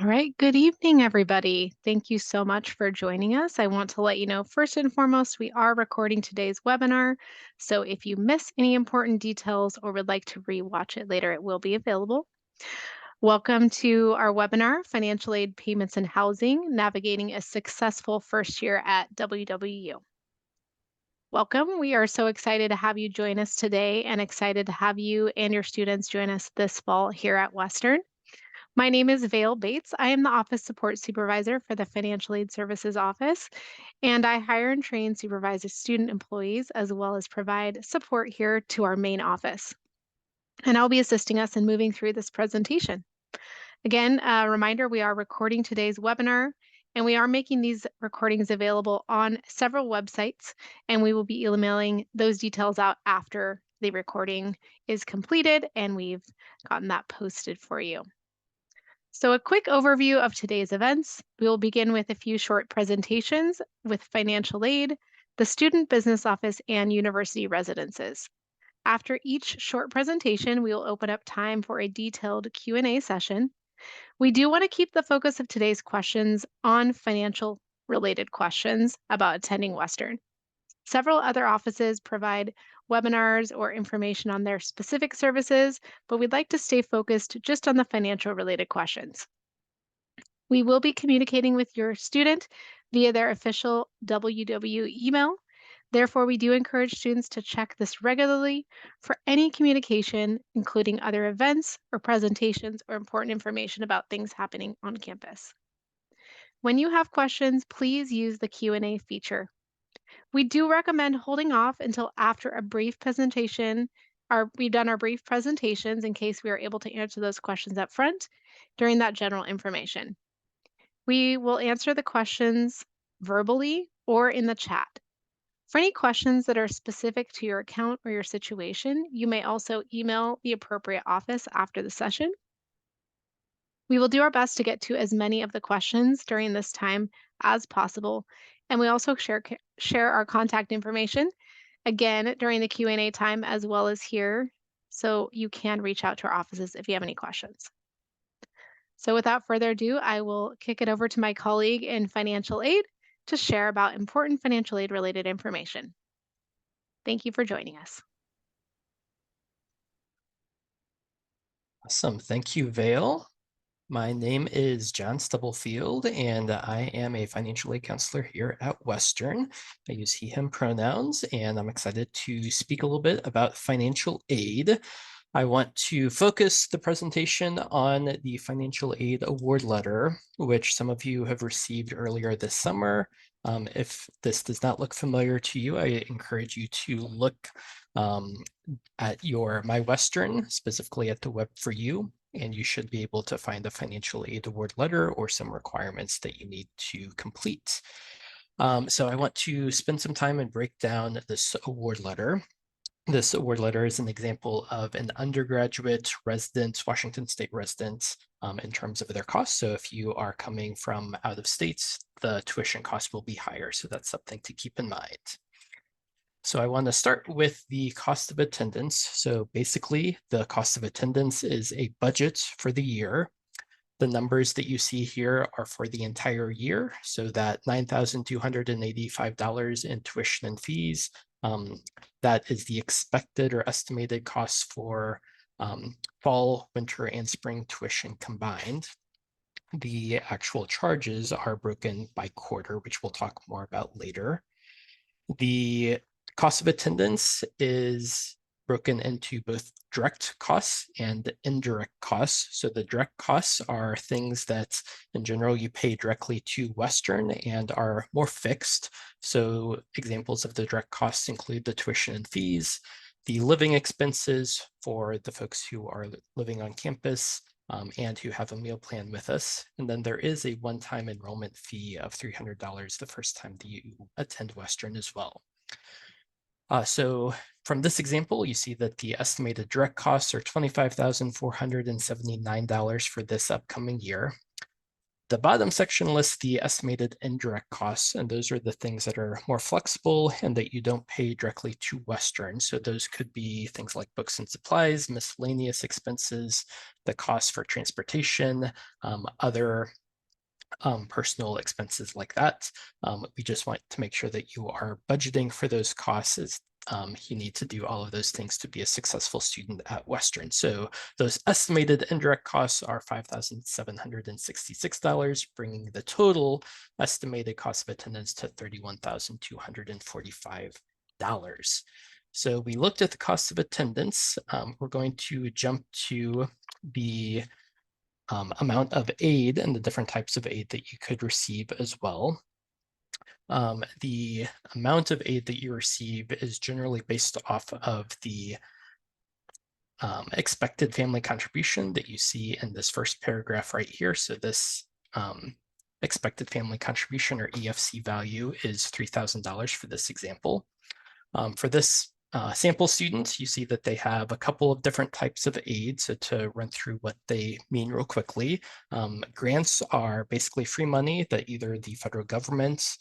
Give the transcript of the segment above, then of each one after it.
All right, good evening, everybody. Thank you so much for joining us. I want to let you know, first and foremost, we are recording today's webinar. So if you miss any important details or would like to rewatch it later, it will be available. Welcome to our webinar, Financial Aid Payments and Housing, Navigating a Successful First Year at WWU. Welcome. We are so excited to have you join us today and excited to have you and your students join us this fall here at Western. My name is Vale Bates. I am the Office Support Supervisor for the Financial Aid Services Office, and I hire and train supervise student employees as well as provide support here to our main office. And I'll be assisting us in moving through this presentation. Again, a reminder, we are recording today's webinar, and we are making these recordings available on several websites, and we will be emailing those details out after the recording is completed and we've gotten that posted for you. So a quick overview of today's events. We will begin with a few short presentations with financial aid, the Student Business Office, and university residences. After each short presentation, we will open up time for a detailed Q&A session. We do want to keep the focus of today's questions on financial related questions about attending Western. Several other offices provide webinars or information on their specific services, but we'd like to stay focused just on the financial related questions. We will be communicating with your student via their official WW email. Therefore, we do encourage students to check this regularly for any communication, including other events or presentations or important information about things happening on campus. When you have questions, please use the Q&A feature. We do recommend holding off until after a brief presentation, we've done our brief presentations in case we are able to answer those questions up front during that general information. We will answer the questions verbally or in the chat. For any questions that are specific to your account or your situation, you may also email the appropriate office after the session. We will do our best to get to as many of the questions during this time as possible, and we also share our contact information again during the Q&A time as well as here, so you can reach out to our offices if you have any questions. So without further ado, I will kick it over to my colleague in financial aid to share about important financial aid related information. Thank you for joining us. Awesome. Thank you, Vale. My name is John Stubblefield, and I am a financial aid counselor here at Western. I use he, him pronouns, and I'm excited to speak a little bit about financial aid. I want to focus the presentation on the financial aid award letter, which some of you have received earlier this summer. If this does not look familiar to you, I encourage you to look at your My Western, specifically at the Web for You, and you should be able to find a financial aid award letter or some requirements that you need to complete. So I want to spend some time and break down this award letter. This award letter is an example of an undergraduate resident, Washington State resident, in terms of their costs. So if you are coming from out of states, the tuition cost will be higher. So that's something to keep in mind. So I want to start with the cost of attendance. So basically, the cost of attendance is a budget for the year. The numbers that you see here are for the entire year. So that $9,285 in tuition and fees, that is the expected or estimated costs for fall, winter, and spring tuition combined. The actual charges are broken by quarter, which we'll talk more about later. The cost of attendance is broken into both direct costs and indirect costs. So the direct costs are things that in general you pay directly to Western and are more fixed. So examples of the direct costs include the tuition and fees, the living expenses for the folks who are living on campus, and who have a meal plan with us. And then there is a one-time enrollment fee of $300 the first time that you attend Western as well. So from this example, you see that the estimated direct costs are $25,479 for this upcoming year. The bottom section lists the estimated indirect costs, and those are the things that are more flexible and that you don't pay directly to Western. So those could be things like books and supplies, miscellaneous expenses, the cost for transportation, other personal expenses like that. We just want to make sure that you are budgeting for those costs. You need to do all of those things to be a successful student at Western. So those estimated indirect costs are $5,766, bringing the total estimated cost of attendance to $31,245. So we looked at the cost of attendance. We're going to jump to the amount of aid and the different types of aid that you could receive as well. The amount of aid that you receive is generally based off of the expected family contribution that you see in this first paragraph right here. So this expected family contribution, or EFC value, is $3,000 for this example. For this sample student, you see that they have a couple of different types of aid. So to run through what they mean real quickly, grants are basically free money that either the federal government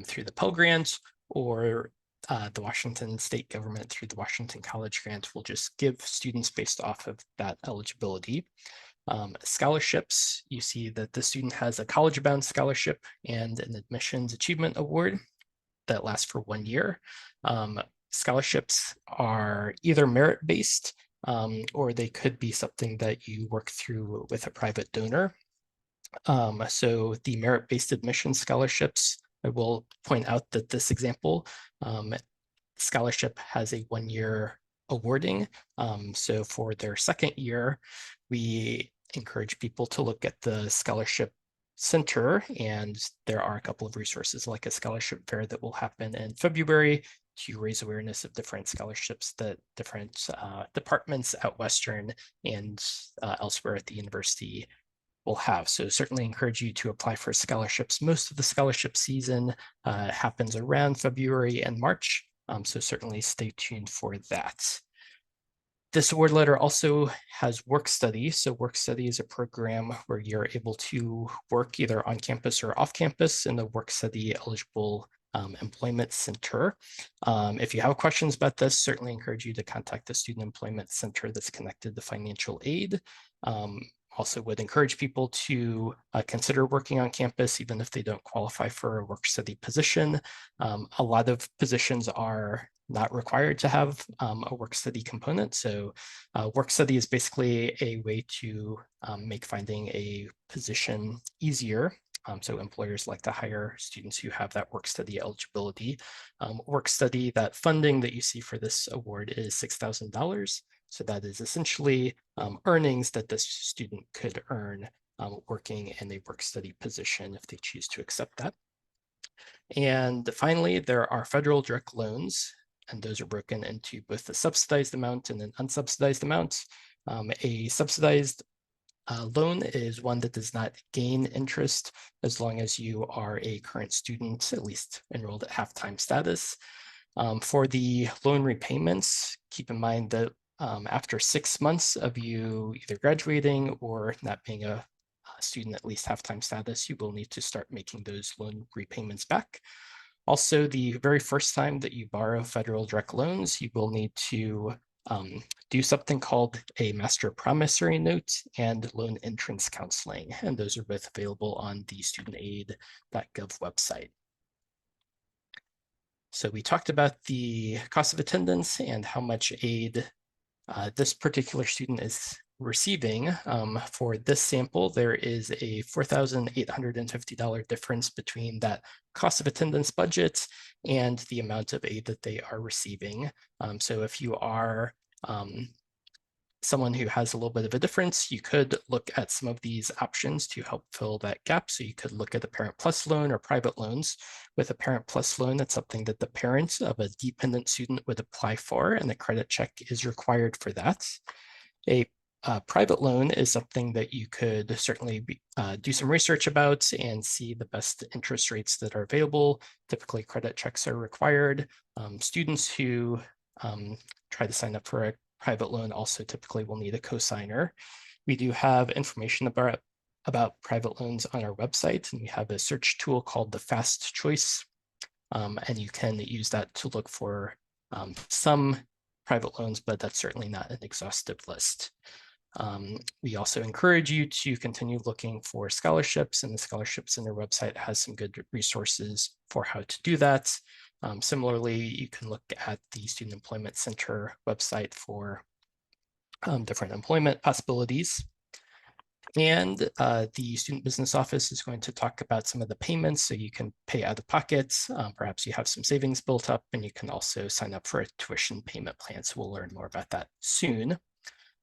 through the Pell Grant or the Washington state government through the Washington College Grant will just give students based off of that eligibility. Scholarships, you see that the student has a college-bound scholarship and an admissions achievement award that lasts for 1 year. Scholarships are either merit-based or they could be something that you work through with a private donor. So the merit-based admission scholarships, I will point out that this example, scholarship has a 1-year awarding. So for their second year, we encourage people to look at the scholarship center, and there are a couple of resources like a scholarship fair that will happen in February to raise awareness of different scholarships that different departments at Western and elsewhere at the university will have. So certainly encourage you to apply for scholarships. Most of the scholarship season happens around February and March, so certainly stay tuned for that. This award letter also has work study. So work study is a program where you're able to work either on campus or off campus in the work study eligible employment center. If you have questions about this, certainly encourage you to contact the student employment center that's connected to financial aid. Also would encourage people to consider working on campus, even if they don't qualify for a work study position. A lot of positions are not required to have a work study component. So work study is basically a way to make finding a position easier. So employers like to hire students who have that work study eligibility. Work study, that funding that you see for this award is $6,000. So that is essentially earnings that this student could earn working in a work study position if they choose to accept that. And finally, there are federal direct loans, and those are broken into both the subsidized amount and an unsubsidized amount. A subsidized loan is one that does not gain interest as long as you are a current student, at least enrolled at half-time status. For the loan repayments, keep in mind that after 6 months of you either graduating or not being a student at least half-time status, you will need to start making those loan repayments back. Also, the very first time that you borrow federal direct loans, you will need to do something called a master promissory note and loan entrance counseling, and those are both available on the studentaid.gov website. So we talked about the cost of attendance and how much aid this particular student is receiving. For this sample, there is a $4,850 difference between that cost of attendance budget and the amount of aid that they are receiving. So if you are someone who has a little bit of a difference, you could look at some of these options to help fill that gap. So you could look at a Parent Plus loan or private loans. With a Parent Plus loan, that's something that the parent of a dependent student would apply for, and a credit check is required for that. A private loan is something that you could certainly do some research about and see the best interest rates that are available. Typically, credit checks are required. Students who try to sign up for a private loan also typically will need a cosigner. We do have information about about private loans on our website, and we have a search tool called the Fast Choice, and you can use that to look for some private loans, but that's certainly not an exhaustive list. We also encourage you to continue looking for scholarships, and the Scholarship Center website has some good resources for how to do that. Similarly, you can look at the Student Employment Center website for different employment possibilities. And the Student Business Office is going to talk about some of the payments, so you can pay out of pocket. Perhaps you have some savings built up, and you can also sign up for a tuition payment plan. So we'll learn more about that soon.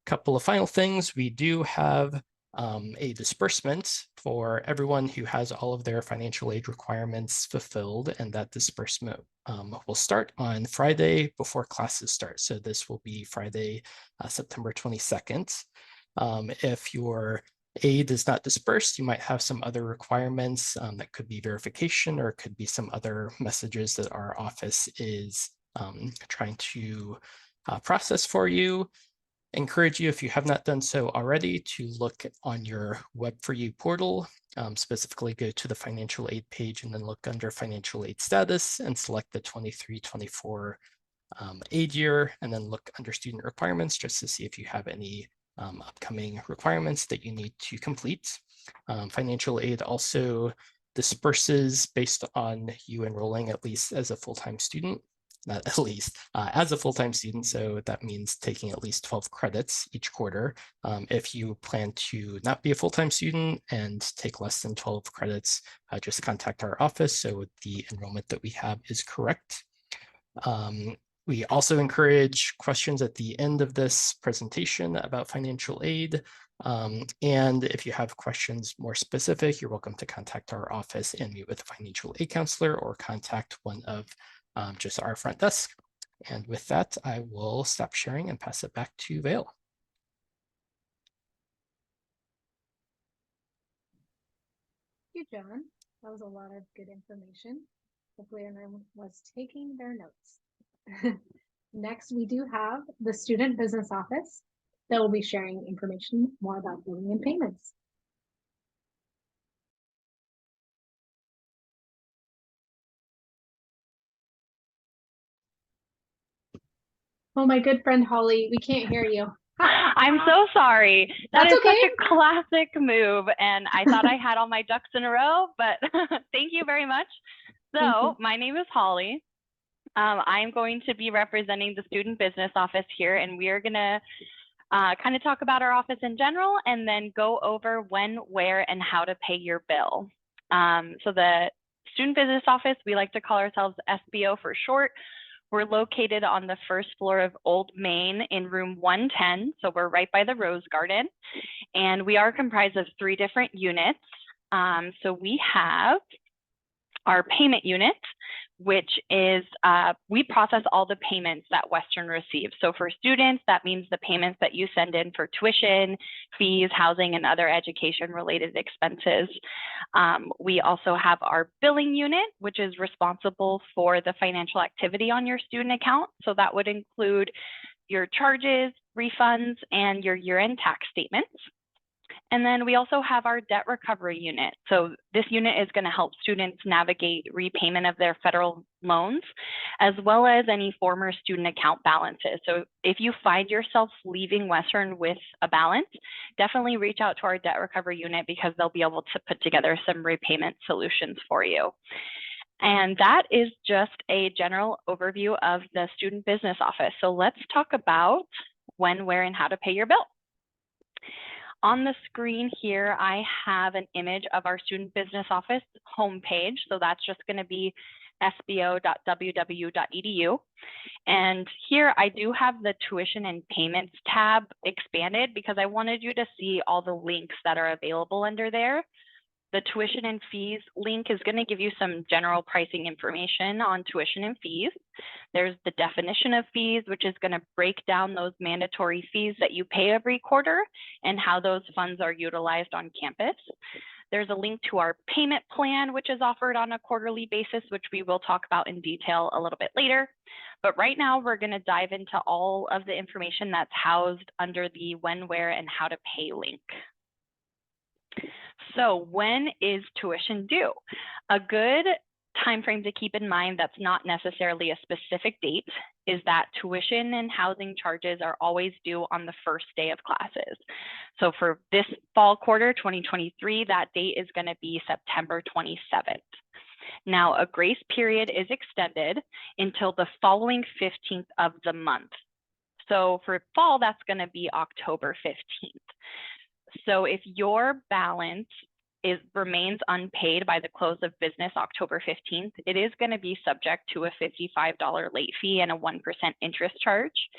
Couple of final things. We do have a disbursement for everyone who has all of their financial aid requirements fulfilled, and that disbursement will start on Friday before classes start. So this will be Friday, September 22nd. If your aid is not dispersed, you might have some other requirements that could be verification, or it could be some other messages that our office is trying to process for you. Encourage you, if you have not done so already, to look on your Web4U portal, specifically go to the financial aid page and then look under financial aid status and select the 23-24 aid year, and then look under student requirements just to see if you have any upcoming requirements that you need to complete. Financial aid also disperses based on you enrolling at least as a full-time student. Not at least, as a full-time student. So that means taking at least 12 credits each quarter. If you plan to not be a full-time student and take less than 12 credits, just contact our office so the enrollment that we have is correct. We also encourage questions at the end of this presentation about financial aid. And if you have questions more specific, you're welcome to contact our office and meet with a financial aid counselor, or contact one of just our front desk. And with that, I will stop sharing and pass it back to Vail. Thank you, John. That was a lot of good information. Hopefully everyone was taking their notes. Next, we do have the Student Business Office that will be sharing information more about billing and payments. Oh, my good friend Holly, we can't hear you. I'm so sorry. That That's is okay. such a classic move, and I thought I had all my ducks in a row, but thank you very much. So my name is Holly. I'm going to be representing the Student Business Office here, and we are going to kind of talk about our office in general, and then go over when, where, and how to pay your bill. So the Student Business Office, we like to call ourselves SBO for short. We're located on the first floor of Old Main in room 110. So we're right by the Rose Garden. And we are comprised of 3 different units. So we have our payment unit, which is, we process all the payments that Western receives. So for students, that means the payments that you send in for tuition, fees, housing, and other education related expenses. We also have our billing unit, which is responsible for the financial activity on your student account. So that would include your charges, refunds, and your year-end tax statements. And then we also have our debt recovery unit. So this unit is going to help students navigate repayment of their federal loans, as well as any former student account balances. So if you find yourself leaving Western with a balance, definitely reach out to our debt recovery unit, because they'll be able to put together some repayment solutions for you. And that is just a general overview of the Student Business Office. So let's talk about when, where, and how to pay your bill. On the screen here, I have an image of our Student Business Office homepage. So that's just going to be sbo.ww.edu. And here I do have the tuition and payments tab expanded, because I wanted you to see all the links that are available under there. The tuition and fees link is going to give you some general pricing information on tuition and fees. There's the definition of fees, which is going to break down those mandatory fees that you pay every quarter and how those funds are utilized on campus. There's a link to our payment plan, which is offered on a quarterly basis, which we will talk about in detail a little bit later. But right now, we're going to dive into all of the information that's housed under the when, where, and how to pay link. So when is tuition due? A good time frame to keep in mind that's not necessarily a specific date is that tuition and housing charges are always due on the first day of classes. So for this fall quarter 2023, that date is going to be September 27th. Now, a grace period is extended until the following 15th of the month. So for fall, that's going to be October 15th. So if your balance remains unpaid by the close of business October 15th, it is going to be subject to a $55 late fee and a 1% interest charge.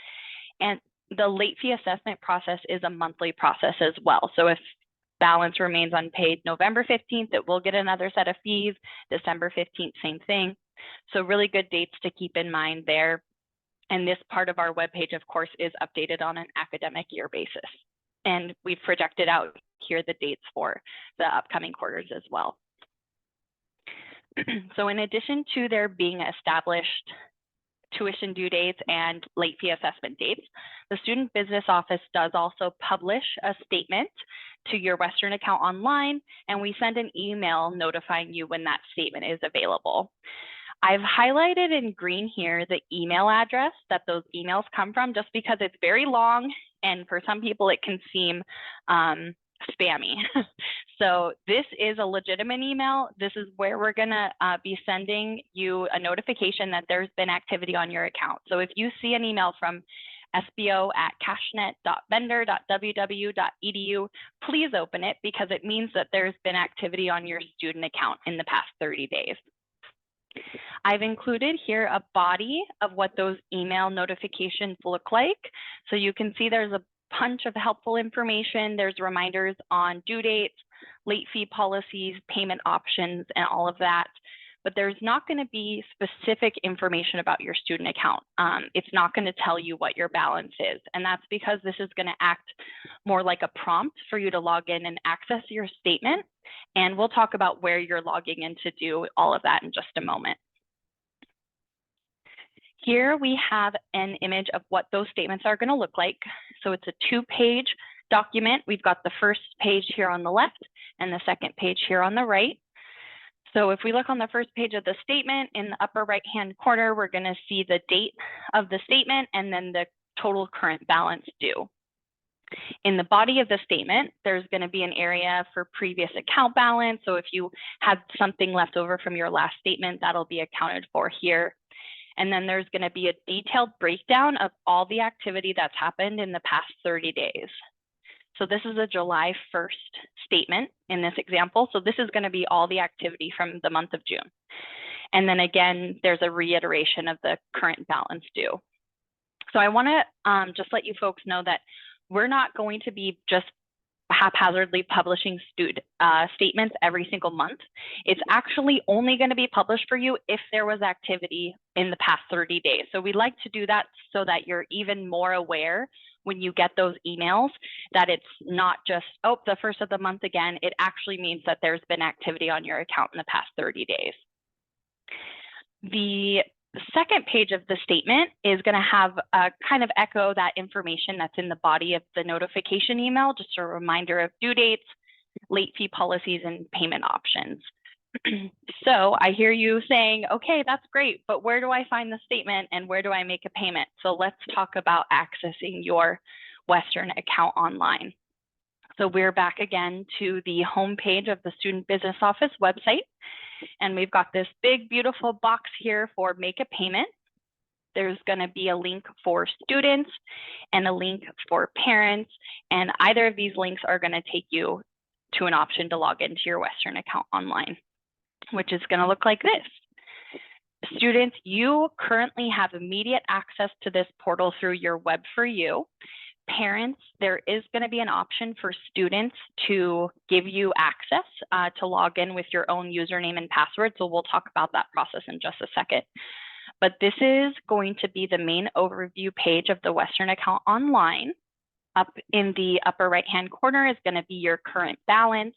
And the late fee assessment process is a monthly process as well. So if balance remains unpaid November 15th, it will get another set of fees. December 15th, same thing. So really good dates to keep in mind there. And this part of our webpage, of course, is updated on an academic year basis. And we've projected out here the dates for the upcoming quarters as well. So in addition to there being established tuition due dates and late fee assessment dates, the Student Business Office does also publish a statement to your Western account online, and we send an email notifying you when that statement is available. I've highlighted in green here the email address that those emails come from, just because it's very long, and for some people it can seem spammy. So this is a legitimate email. This is where we're gonna be sending you a notification that there's been activity on your account. So if you see an email from sbo@cashnet.bender.ww.edu, please open it, because it means that there's been activity on your student account in the past 30 days. I've included here a body of what those email notifications look like. So you can see there's a bunch of helpful information. There's reminders on due dates, late fee policies, payment options, and all of that. But there's not going to be specific information about your student account. It's not going to tell you what your balance is. And that's because this is going to act more like a prompt for you to log in and access your statement. And we'll talk about where you're logging in to do all of that in just a moment. Here we have an image of what those statements are going to look like. So it's a 2-page document. We've got the first page here on the left and the second page here on the right. So if we look on the first page of the statement, in the upper right-hand corner, we're going to see the date of the statement and then the total current balance due. In the body of the statement, there's going to be an area for previous account balance. So if you have something left over from your last statement, that'll be accounted for here. And then there's going to be a detailed breakdown of all the activity that's happened in the past 30 days. So this is a July 1st statement in this example. So this is going to be all the activity from the month of June. And then again, there's a reiteration of the current balance due. So I want to just let you folks know that we're not going to be just haphazardly publishing statements every single month. It's actually only going to be published for you if there was activity in the past 30 days. So we like to do that so that you're even more aware when you get those emails that it's not just, oh, the first of the month again. It actually means that there's been activity on your account in the past 30 days. The second page of the statement is going to have a kind of echo that information that's in the body of the notification email, just a reminder of due dates, late fee policies, and payment options. So I hear you saying, okay, that's great, but where do I find the statement and where do I make a payment? So let's talk about accessing your Western account online. So we're back again to the home page of the Student Business Office website. And we've got this big, beautiful box here for make a payment. There's going to be a link for students and a link for parents. And either of these links are going to take you to an option to log into your Western account online, which is going to look like this. Students, you currently have immediate access to this portal through your Web for You. Parents, there is going to be an option for students to give you access to log in with your own username and password. So we'll talk about that process in just a second. But this is going to be the main overview page of the Western account online. Up in the upper right-hand corner is going to be your current balance.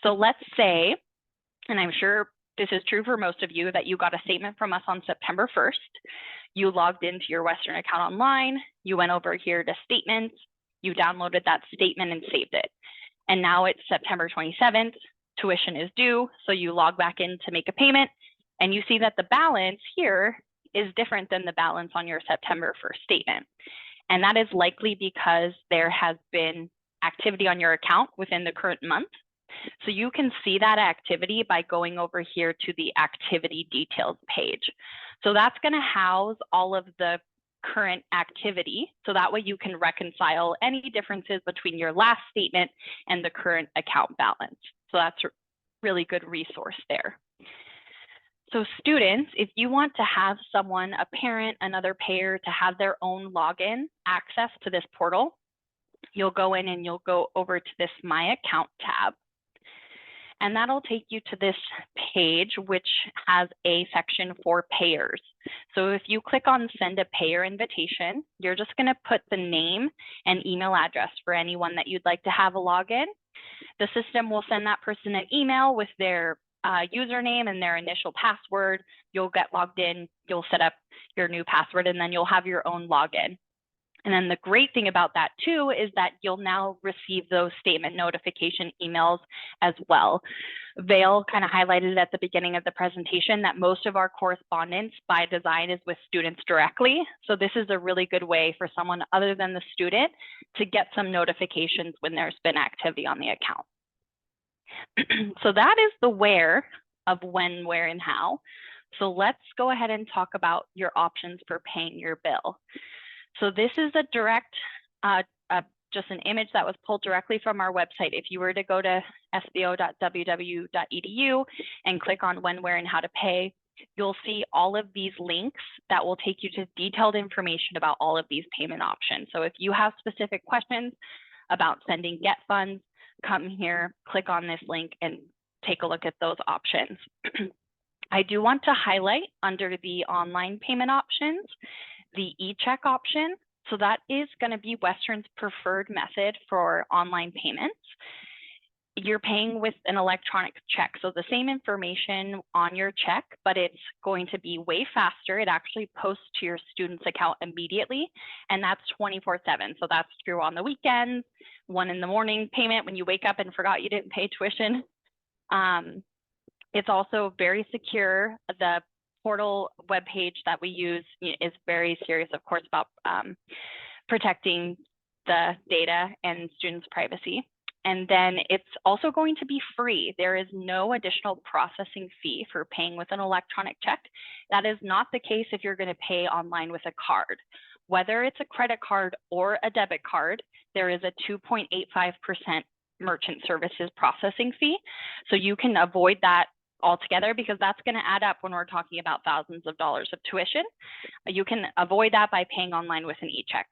So let's say, and I'm sure this is true for most of you, that you got a statement from us on September 1st. You logged into your Western account online, you went over here to statements, you downloaded that statement and saved it. And now it's September 27th, tuition is due. So you log back in to make a payment and you see that the balance here is different than the balance on your September 1st statement. And that is likely because there has been activity on your account within the current month. So you can see that activity by going over here to the activity details page. So that's going to house all of the current activity. So that way you can reconcile any differences between your last statement and the current account balance. So that's a really good resource there. So students, if you want to have someone, a parent, another payer, to have their own login access to this portal, you'll go in and you'll go over to this My Account tab. And that'll take you to this page, which has a section for payers. So if you click on Send a Payer Invitation, you're just going to put the name and email address for anyone that you'd like to have a login. The system will send that person an email with their username and their initial password. You'll get logged in, you'll set up your new password, and then you'll have your own login. And then the great thing about that too is that you'll now receive those statement notification emails as well. Vail kind of highlighted at the beginning of the presentation that most of our correspondence by design is with students directly. So this is a really good way for someone other than the student to get some notifications when there's been activity on the account. So that is the where of when, where, and how. So let's go ahead and talk about your options for paying your bill. So this is a direct, just an image that was pulled directly from our website. If you were to go to sbo.ww.edu and click on when, where, and how to pay, you'll see all of these links that will take you to detailed information about all of these payment options. So if you have specific questions about sending Get Funds, come here, click on this link and take a look at those options. I do want to highlight under the online payment options, the e-check option. So that is going to be Western's preferred method for online payments. You're paying with an electronic check. So the same information on your check, but it's going to be way faster. It actually posts to your student's account immediately, and that's 24/7. So that's true on the weekends, 1 in the morning payment when you wake up and forgot you didn't pay tuition. It's also very secure. The portal webpage that we use is very serious, of course, about protecting the data and students' privacy. And then it's also going to be free. There is no additional processing fee for paying with an electronic check. That is not the case if you're going to pay online with a card. Whether it's a credit card or a debit card, there is a 2.85% merchant services processing fee. So you can avoid that altogether, because that's going to add up when we're talking about thousands of dollars of tuition. You can avoid that by paying online with an e-check.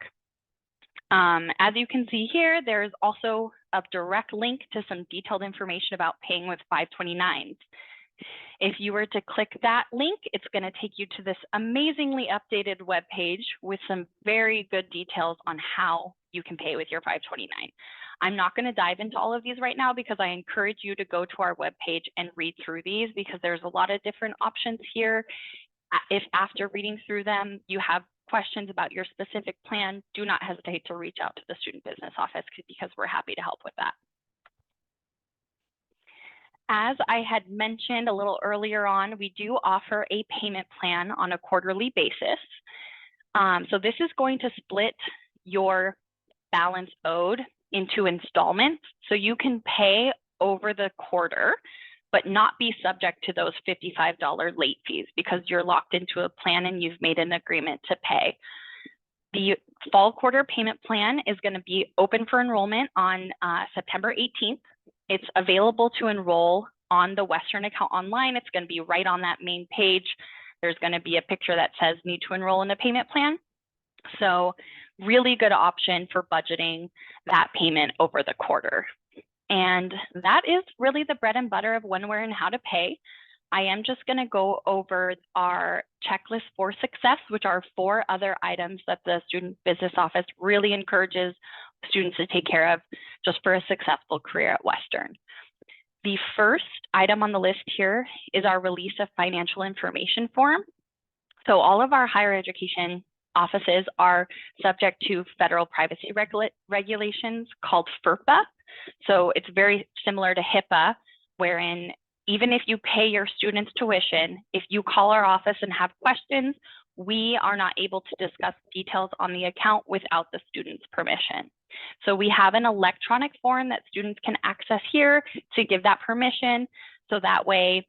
As you can see here, there's also a direct link to some detailed information about paying with 529s. If you were to click that link, it's going to take you to this amazingly updated web page with some very good details on how you can pay with your 529. I'm not going to dive into all of these right now because I encourage you to go to our webpage and read through these, because there's a lot of different options here. If after reading through them, you have questions about your specific plan, do not hesitate to reach out to the Student Business Office, because we're happy to help with that. As I had mentioned a little earlier on, we do offer a payment plan on a quarterly basis. So this is going to split your balance owed into installments. So you can pay over the quarter, but not be subject to those $55 late fees, because you're locked into a plan and you've made an agreement to pay. The fall quarter payment plan is going to be open for enrollment on September 18th. It's available to enroll on the Western account online. It's going to be right on that main page. There's going to be a picture that says need to enroll in a payment plan. So really good option for budgeting that payment over the quarter. And that is really the bread and butter of when, where, and how to pay. I am just going to go over our checklist for success, which are 4 other items that the Student Business Office really encourages students to take care of just for a successful career at Western. The first item on the list here is our release of financial information form. So all of our higher education offices are subject to federal privacy regulations called FERPA. So it's very similar to HIPAA, wherein even if you pay your students tuition, if you call our office and have questions, we are not able to discuss details on the account without the student's permission. So we have an electronic form that students can access here to give that permission. So that way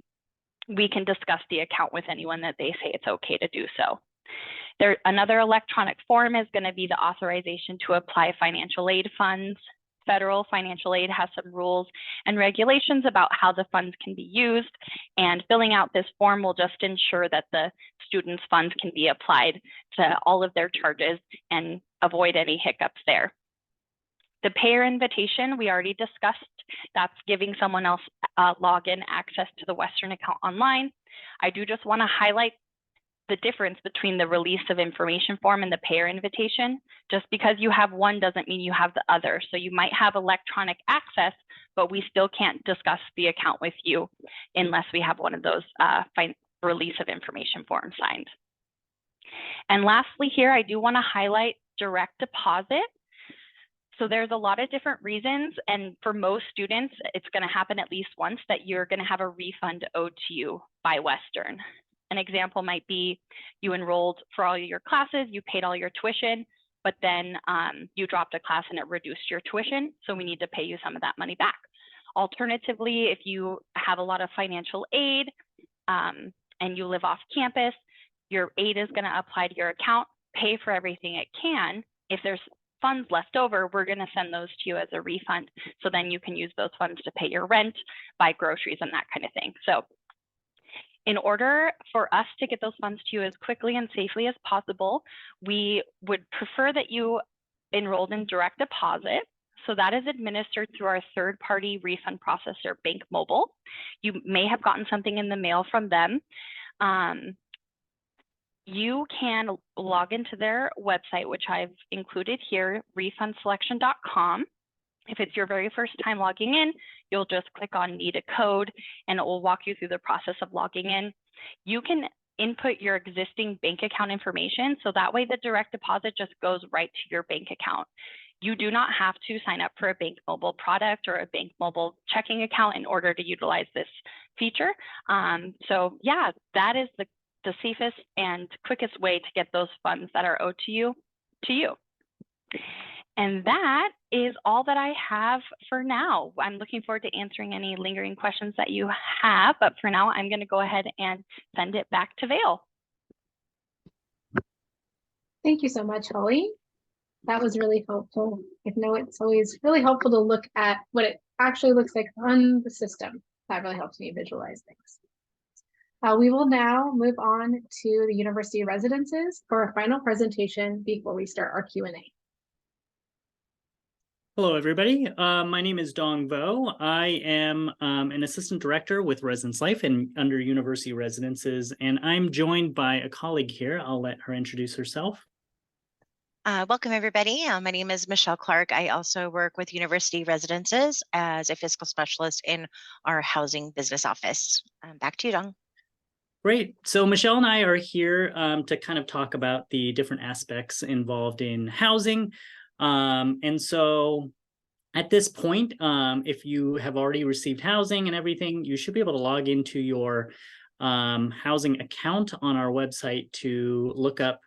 we can discuss the account with anyone that they say it's okay to do so. Another electronic form is going to be the authorization to apply financial aid funds. Federal financial aid has some rules and regulations about how the funds can be used, and filling out this form will just ensure that the students' funds can be applied to all of their charges and avoid any hiccups there. The payer invitation, we already discussed. That's giving someone else login access to the Western account online. I do just want to highlight the difference between the release of information form and the payer invitation. Just because you have one doesn't mean you have the other. So you might have electronic access, but we still can't discuss the account with you unless we have one of those release of information forms signed. And lastly here, I do want to highlight direct deposit. So there's a lot of different reasons, and for most students, it's going to happen at least once that you're going to have a refund owed to you by Western. An example might be you enrolled for all your classes, you paid all your tuition, but then you dropped a class and it reduced your tuition, so we need to pay you some of that money back. Alternatively, if you have a lot of financial aid and you live off campus, your aid is going to apply to your account, pay for everything it can. If there's funds left over, we're going to send those to you as a refund. So then you can use those funds to pay your rent, buy groceries, and that kind of thing. So in order for us to get those funds to you as quickly and safely as possible, we would prefer that you enrolled in direct deposit. So that is administered through our third-party refund processor, BankMobile. You may have gotten something in the mail from them. You can log into their website, which I've included here, refundselection.com. If it's your very first time logging in, you'll just click on need a code and it will walk you through the process of logging in. You can input your existing bank account information, so that way the direct deposit just goes right to your bank account. You do not have to sign up for a BankMobile product or a BankMobile checking account in order to utilize this feature. So yeah, that is the safest and quickest way to get those funds that are owed to you. And that is all that I have for now. I'm looking forward to answering any lingering questions that you have, but for now, I'm going to go ahead and send it back to Vail. Thank you so much, Holly. That was really helpful. I know it's always really helpful to look at what it actually looks like on the system. That really helps me visualize things. We will now move on to the university residences for a final presentation before we start our Q&A. Hello, everybody. My name is Dong Vo. I am an assistant director with Residence Life and under University Residences, and I'm joined by a colleague here. I'll let her introduce herself. Welcome, everybody. My name is Michelle Clark. I also work with University Residences as a fiscal specialist in our housing business office. Back to you, Dong. Great. So Michelle and I are here to kind of talk about the different aspects involved in housing. And so at this point, if you have already received housing and everything, you should be able to log into your housing account on our website to look up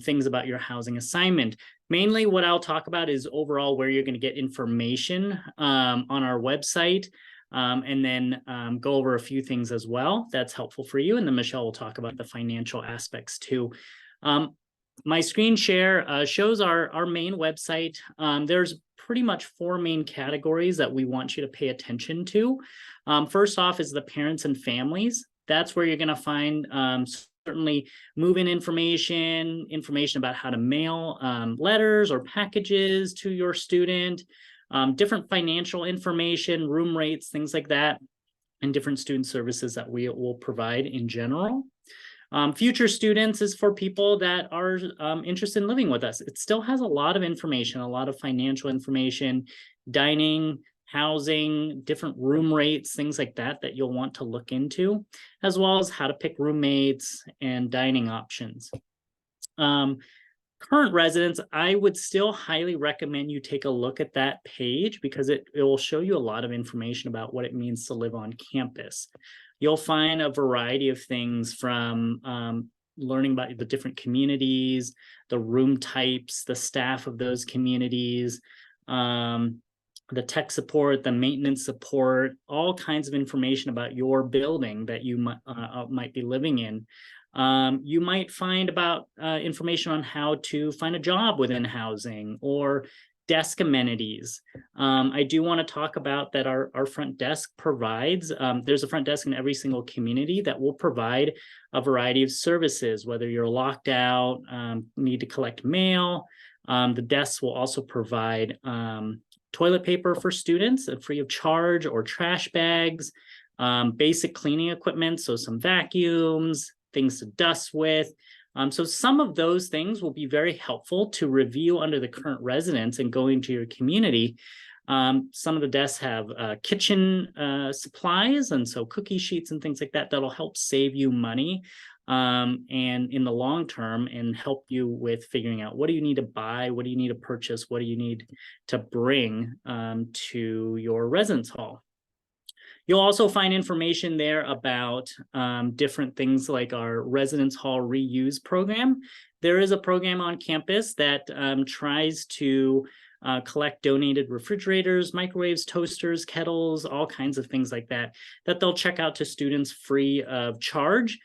things about your housing assignment. Mainly what I'll talk about is overall where you're going to get information on our website. And then go over a few things as well that's helpful for you. And then Michelle will talk about the financial aspects too. My screen share shows our main website. There's pretty much 4 main categories that we want you to pay attention to. First off is the parents and families. That's where you're going to find certainly move-in information about how to mail letters or packages to your student. Different financial information, room rates, things like that, and different student services that we will provide in general. Future students is for people that are interested in living with us. It still has a lot of information, a lot of financial information, dining, housing, different room rates, things like that that you'll want to look into, as well as how to pick roommates and dining options. Current residents, I would still highly recommend you take a look at that page because it will show you a lot of information about what it means to live on campus. You'll find a variety of things from learning about the different communities, the room types, the staff of those communities, the tech support, the maintenance support, all kinds of information about your building that you might be living in. You might find about information on how to find a job within housing or desk amenities. I do want to talk about that our front desk provides, there's a front desk in every single community that will provide a variety of services, whether you're locked out, need to collect mail. The desks will also provide toilet paper for students free of charge, or trash bags, basic cleaning equipment, so some vacuums, things to dust with. So some of those things will be very helpful to review under the current residents and going to your community. Some of the desks have kitchen supplies, and so cookie sheets and things like that that'll help save you money and in the long term, and help you with figuring out what do you need to buy, what do you need to purchase, what do you need to bring to your residence hall. You'll also find information there about different things like our residence hall reuse program. There is a program on campus that tries to collect donated refrigerators, microwaves, toasters, kettles, all kinds of things like that, that they'll check out to students free of charge.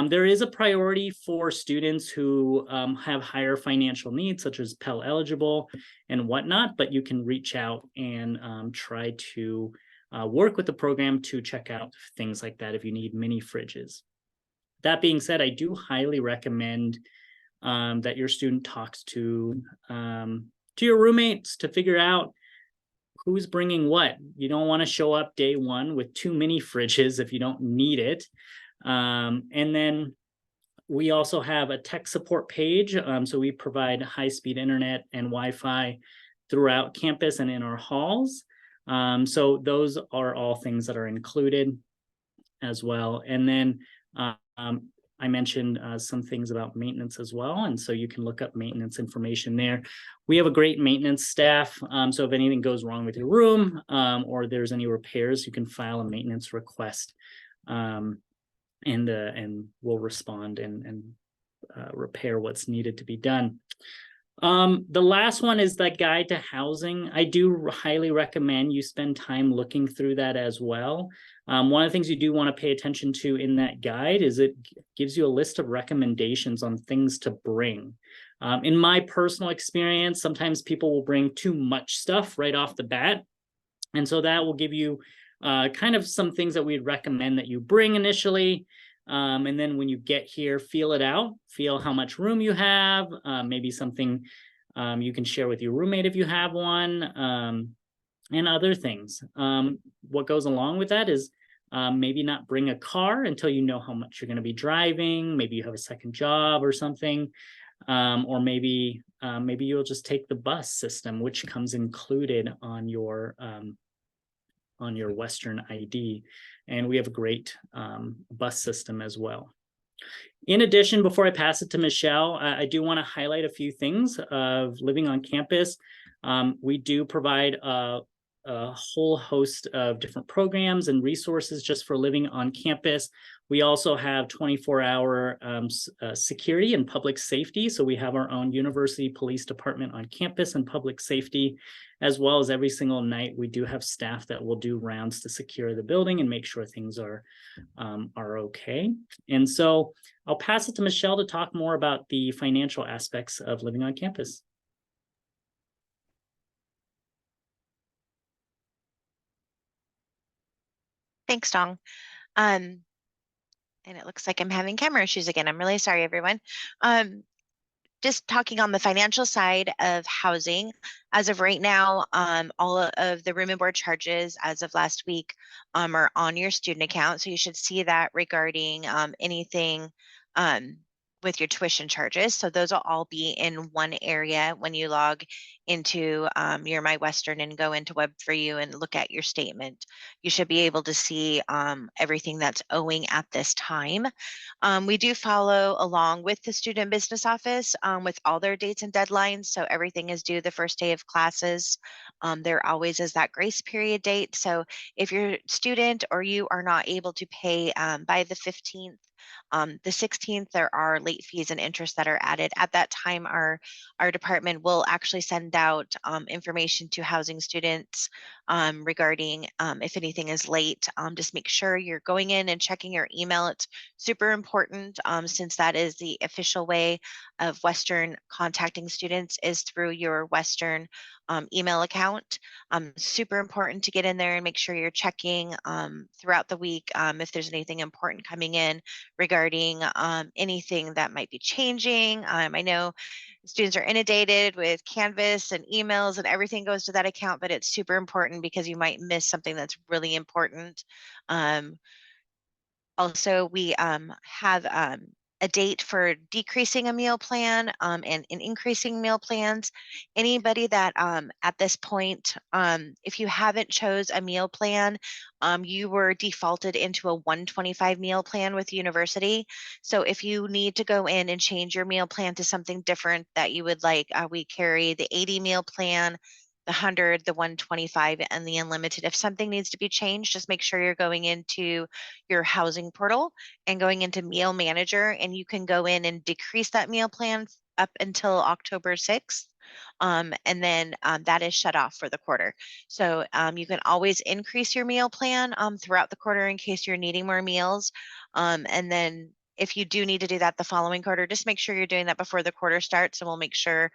There is a priority for students who have higher financial needs, such as Pell eligible and whatnot, but you can reach out and try to work with the program to check out things like that if you need mini fridges. That being said, I do highly recommend that your student talks to your roommates to figure out who's bringing what. You don't want to show up day one with too many fridges if you don't need it. And then we also have a tech support page. So we provide high-speed internet and Wi-Fi throughout campus and in our halls. So those are all things that are included as well. And then I mentioned some things about maintenance as well. And so you can look up maintenance information there. We have a great maintenance staff. So if anything goes wrong with your room or there's any repairs, you can file a maintenance request and we'll respond and repair what's needed to be done. The last one is the guide to housing. I do highly recommend you spend time looking through that as well. One of the things you do want to pay attention to in that guide is it gives you a list of recommendations on things to bring. In my personal experience, sometimes people will bring too much stuff right off the bat. And so that will give you kind of some things that we'd recommend that you bring initially. And then when you get here, feel it out, feel how much room you have, maybe something you can share with your roommate if you have one, and other things. What goes along with that is maybe not bring a car until you know how much you're going to be driving. Maybe you have a second job or something, or maybe you'll just take the bus system, which comes included on your Western ID. And we have a great bus system as well. In addition, before I pass it to Michelle, I do want to highlight a few things of living on campus. We do provide a whole host of different programs and resources just for living on campus. We also have 24-hour security and public safety. So we have our own university police department on campus and public safety, as well as every single night we do have staff that will do rounds to secure the building and make sure things are okay. And so I'll pass it to Michelle to talk more about the financial aspects of living on campus. Thanks, Dong. And it looks like I'm having camera issues again. I'm really sorry, everyone. Just talking on the financial side of housing, as of right now, all of the room and board charges as of last week are on your student account. So you should see that regarding anything with your tuition charges. So those will all be in one area when you log into your My Western and go into Web4U and look at your statement. You should be able to see everything that's owing at this time. We do follow along with the Student Business Office with all their dates and deadlines. So everything is due the first day of classes. There always is that grace period date. So if you're a student or you are not able to pay by the 15th, the 16th, there are late fees and interest that are added. At that time, our department will actually send out information to housing students regarding if anything is late. Just make sure you're going in and checking your email. It's super important since that is the official way of Western contacting students is through your Western email account. Super important to get in there and make sure you're checking throughout the week if there's anything important coming in regarding anything that might be changing. I know students are inundated with Canvas and emails and everything goes to that account, but it's super important because you might miss something that's really important. Also, we have a date for decreasing a meal plan and increasing meal plans. Anybody that at this point, if you haven't chose a meal plan, you were defaulted into a 125 meal plan with university. So if you need to go in and change your meal plan to something different that you would like, we carry the 80 meal plan, the 100, the 125, and the unlimited. If something needs to be changed, just make sure you're going into your housing portal and going into meal manager, and you can go in and decrease that meal plan up until October 6th. And then that is shut off for the quarter. So you can always increase your meal plan throughout the quarter in case you're needing more meals. And then if you do need to do that the following quarter, just make sure you're doing that before the quarter starts, and we'll make sure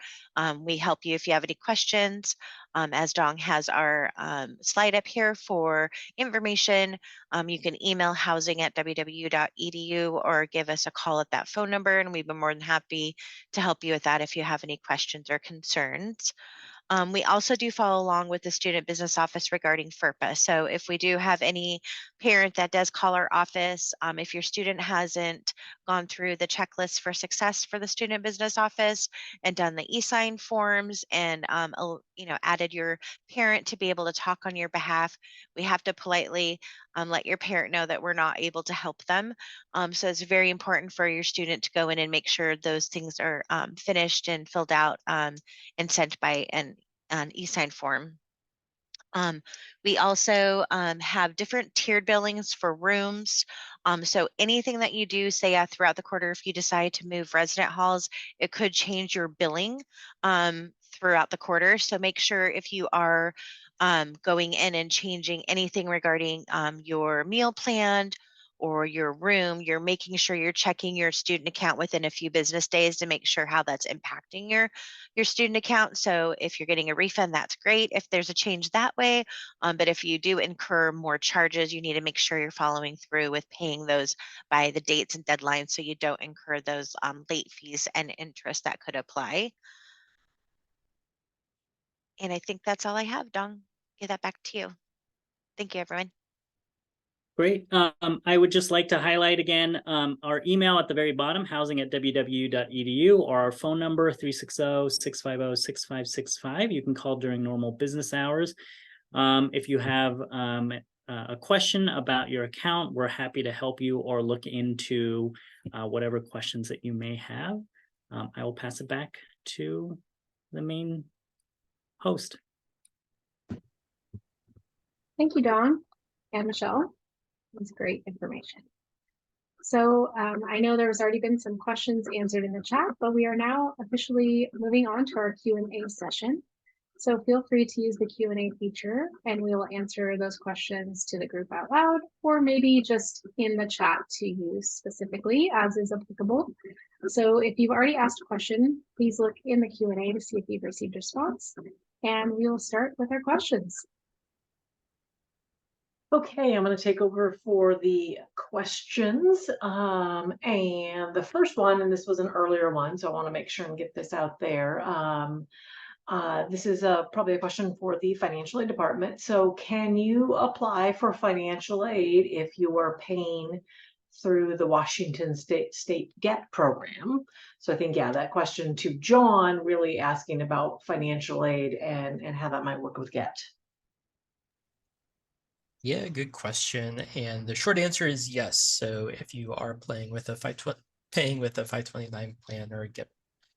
we help you if you have any questions. As Dong has our slide up here for information, you can email housing@wwu.edu or give us a call at that phone number, and we'd be more than happy to help you with that if you have any questions or concerns. We also do follow along with the Student Business Office regarding FERPA. So if we do have any parent that does call our office, if your student hasn't gone through the checklist for success for the Student Business Office and done the e-sign forms and added your parent to be able to talk on your behalf, we have to politely let your parent know that we're not able to help them. So it's very important for your student to go in and make sure those things are finished and filled out and sent by an e-sign form. We also have different tiered billings for rooms. So anything that you do, say throughout the quarter, if you decide to move resident halls, it could change your billing throughout the quarter. So make sure if you are going in and changing anything regarding your meal plan or your room, you're making sure you're checking your student account within a few business days to make sure how that's impacting your student account. So if you're getting a refund, that's great if there's a change that way. But if you do incur more charges, you need to make sure you're following through with paying those by the dates and deadlines so you don't incur those late fees and interest that could apply. And I think that's all I have, Dong. Give that back to you. Thank you, everyone. Great. I would just like to highlight again our email at the very bottom, housing@wwu.edu, or our phone number, 360-650-6565. You can call during normal business hours. If you have a question about your account, we're happy to help you or look into whatever questions that you may have. I will pass it back to the main host. Thank you, Dawn and Michelle. That's great information. So I know there's already been some questions answered in the chat, but we are now officially moving on to our Q&A session. So feel free to use the Q&A feature and we will answer those questions to the group out loud, or maybe just in the chat to you specifically as is applicable. So if you've already asked a question, please look in the Q&A to see if you've received a response, and we will start with our questions. Okay, I'm going to take over for the questions. And the first one, and this was an earlier one, so I want to make sure and get this out there. This is probably a question for the financial aid department. So can you apply for financial aid if you are paying through the Washington State GET program. So I think, yeah, that question to John really asking about financial aid and how that might work with GET. Yeah, good question. And the short answer is yes. So if you are paying with a 529 plan or a GET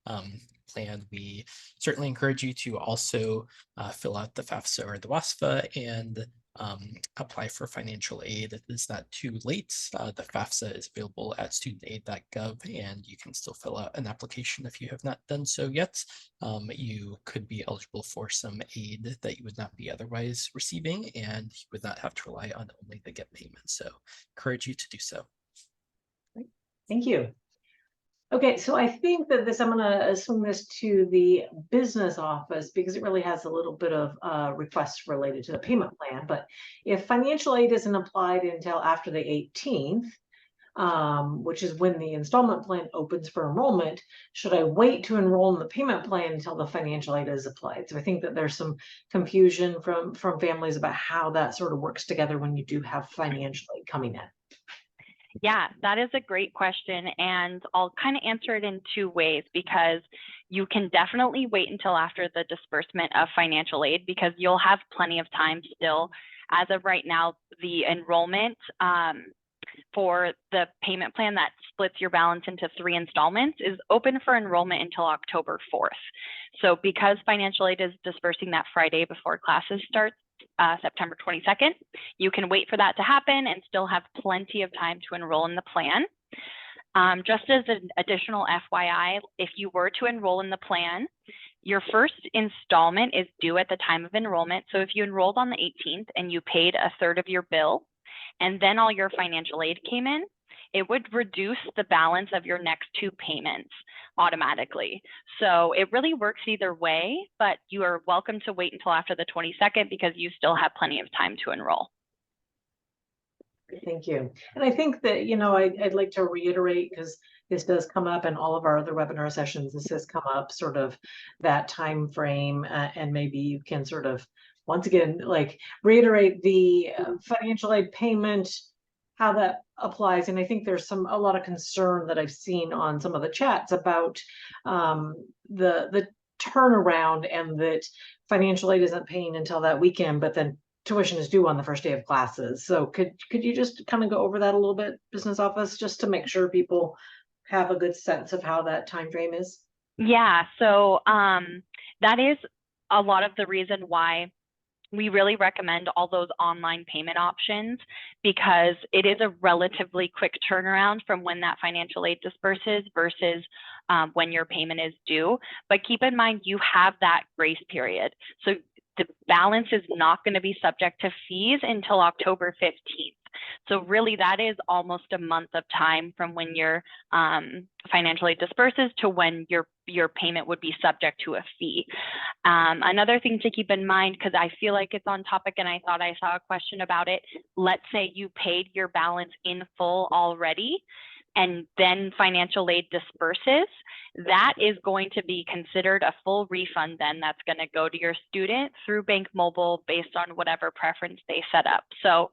plan, we certainly encourage you to also fill out the FAFSA or the WASFA and apply for financial aid. It is not too late. The FAFSA is available at studentaid.gov, and you can still fill out an application if you have not done so yet. You could be eligible for some aid that you would not be otherwise receiving, and you would not have to rely on only the GET payment. So encourage you to do so. Thank you. Okay, so I think that I'm going to assume this to the business office because it really has a little bit of requests related to the payment plan. But if financial aid isn't applied until after the 18th, which is when the installment plan opens for enrollment, should I wait to enroll in the payment plan until the financial aid is applied? So I think that there's some confusion from families about how that sort of works together when you do have financial aid coming in. Yeah, that is a great question. And I'll kind of answer it in two ways, because you can definitely wait until after the disbursement of financial aid because you'll have plenty of time still. As of right now, the enrollment for the payment plan that splits your balance into 3 installments is open for enrollment until October 4th. So because financial aid is dispersing that Friday before classes start, September 22nd, you can wait for that to happen and still have plenty of time to enroll in the plan. Just as an additional FYI, if you were to enroll in the plan, your first installment is due at the time of enrollment. So if you enrolled on the 18th and you paid a third of your bill, and then all your financial aid came in, it would reduce the balance of your next 2 payments automatically. So it really works either way, but you are welcome to wait until after the 22nd because you still have plenty of time to enroll. Thank you. And I think that, I'd like to reiterate, because this does come up in all of our other webinar sessions, this has come up sort of that time frame, and maybe you can sort of, once again, like reiterate the financial aid payment, how that applies. And I think there's a lot of concern that I've seen on some of the chats about the turnaround, and that financial aid isn't paying until that weekend, but then tuition is due on the first day of classes. So could you just kind of go over that a little bit, business office, just to make sure people have a good sense of how that time frame is? Yeah, so that is a lot of the reason why we really recommend all those online payment options, because it is a relatively quick turnaround from when that financial aid disperses versus when your payment is due. But keep in mind, you have that grace period. So the balance is not going to be subject to fees until October 15th. So really, that is almost a month of time from when your financial aid disperses to when your payment would be subject to a fee. Another thing to keep in mind, because I feel like it's on topic and I thought I saw a question about it. Let's say you paid your balance in full already, and then financial aid disperses, that is going to be considered a full refund then that's going to go to your student through BankMobile based on whatever preference they set up. So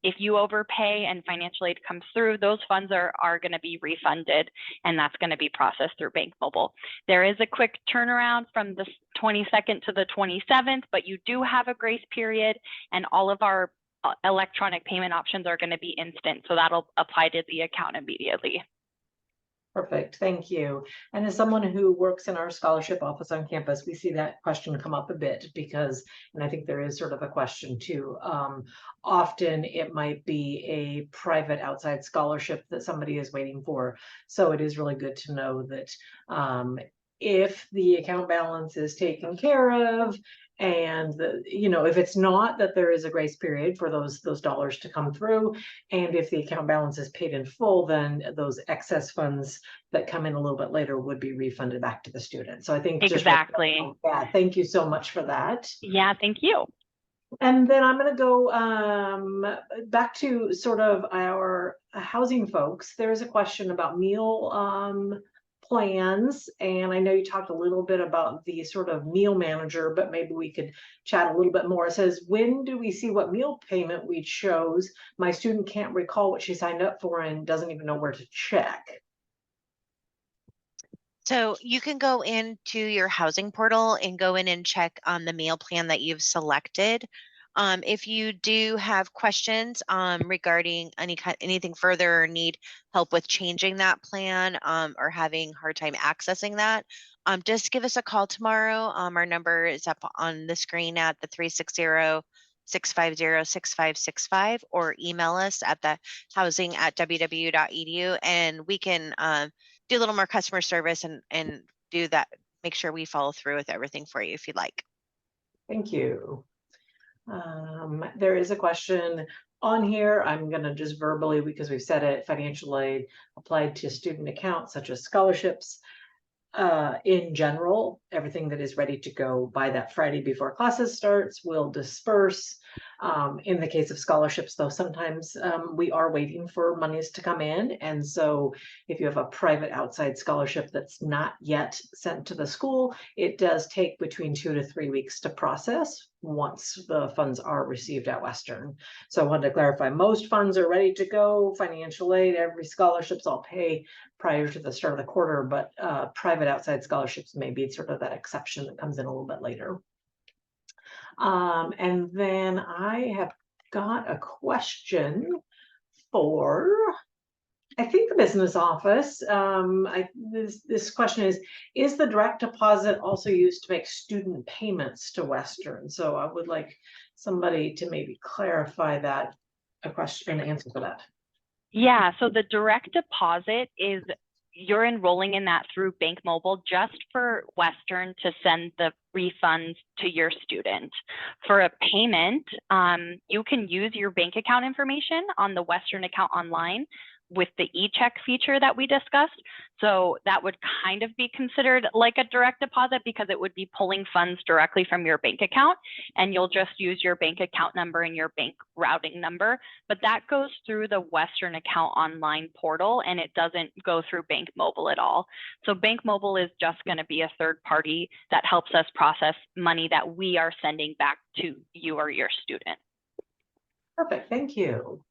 if you overpay and financial aid comes through, those funds are going to be refunded, and that's going to be processed through BankMobile. There is a quick turnaround from the 22nd to the 27th, but you do have a grace period, and all of our electronic payment options are going to be instant, so that'll apply to the account immediately. Perfect, thank you. And as someone who works in our scholarship office on campus, we see that question come up a bit because, and I think there is sort of a question too, often it might be a private outside scholarship that somebody is waiting for. So it is really good to know that if the account balance is taken care of, and if it's not, that there is a grace period for those dollars to come through, and if the account balance is paid in full, then those excess funds that come in a little bit later would be refunded back to the student. So I think exactly. Yeah, thank you so much for that. Yeah, thank you. And then I'm going to go back to sort of our housing folks. There's a question about meal plans, and I know you talked a little bit about the sort of meal manager, but maybe we could chat a little bit more. It says, when do we see what meal payment we chose? My student can't recall what she signed up for and doesn't even know where to check. So you can go into your housing portal and go in and check on the meal plan that you've selected. If you do have questions regarding anything further or need help with changing that plan or having hard time accessing that, just give us a call tomorrow. Our number is up on the screen at the 360-650-6565, or email us at the housing@wwu.edu, and we can do a little more customer service and do that, make sure we follow through with everything for you if you'd like. Thank you. There is a question on here. I'm going to just verbally, because we've said it, financial aid applied to student accounts such as scholarships. In general, everything that is ready to go by that Friday before classes starts will disperse. In the case of scholarships, though, sometimes we are waiting for monies to come in. And so if you have a private outside scholarship that's not yet sent to the school, it does take between 2 to 3 weeks to process once the funds are received at Western. So I wanted to clarify, most funds are ready to go. Financial aid, every scholarships I'll pay prior to the start of the quarter, but private outside scholarships may be sort of that exception that comes in a little bit later. And then I have got a question for, I think, the business office. This question is the direct deposit also used to make student payments to Western? So I would like somebody to maybe clarify that, a question and answer for that. Yeah, so the direct deposit is, you're enrolling in that through BankMobile just for Western to send the refunds to your student. For a payment, you can use your bank account information on the Western account online with the e-check feature that we discussed. So that would kind of be considered like a direct deposit, because it would be pulling funds directly from your bank account, and you'll just use your bank account number and your bank routing number. But that goes through the Western account online portal, and it doesn't go through BankMobile at all. So BankMobile is just going to be a third party that helps us process money that we are sending back to you or your student. Perfect, thank you.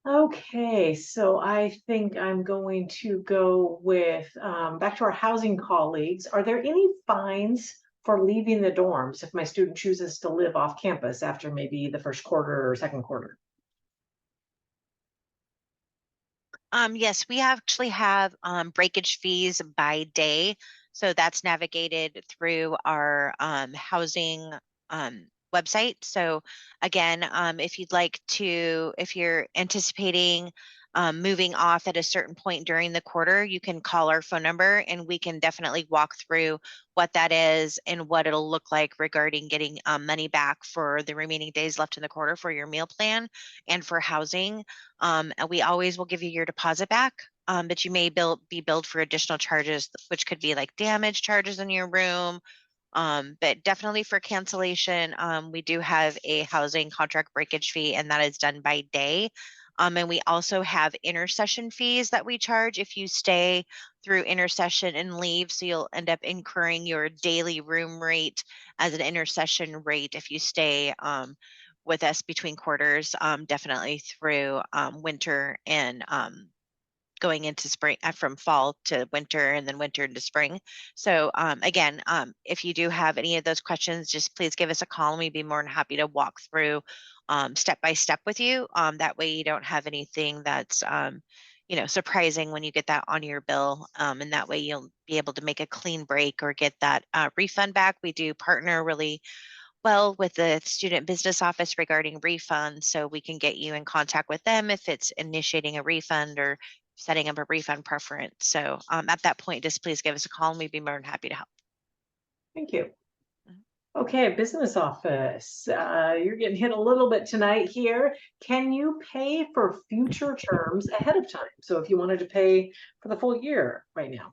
Okay, so I think I'm going to go with back to our housing colleagues. Are there any fines for leaving the dorms if my student chooses to live off campus after maybe the first quarter or second quarter? Yes, we actually have breakage fees by day. So that's navigated through our housing website. So again, if you're anticipating moving off at a certain point during the quarter, you can call our phone number and we can definitely walk through what that is and what it'll look like regarding getting money back for the remaining days left in the quarter for your meal plan and for housing. And we always will give you your deposit back, but you may be billed for additional charges, which could be like damage charges in your room. But definitely for cancellation, we do have a housing contract breakage fee, and that is done by day. And we also have intercession fees that we charge if you stay through intercession and leave. So you'll end up incurring your daily room rate as an intercession rate if you stay with us between quarters, definitely through winter and going into spring, from fall to winter and then winter into spring. So again, if you do have any of those questions, just please give us a call and we'd be more than happy to walk through step by step with you. That way you don't have anything that's surprising when you get that on your bill. And that way you'll be able to make a clean break or get that refund back. We do partner really well with the student business office regarding refunds, so we can get you in contact with them if it's initiating a refund or setting up a refund preference. So at that point, just please give us a call and we'd be more than happy to help. Thank you. Okay, business office, you're getting hit a little bit tonight here. Can you pay for future terms ahead of time? So if you wanted to pay for the full year right now.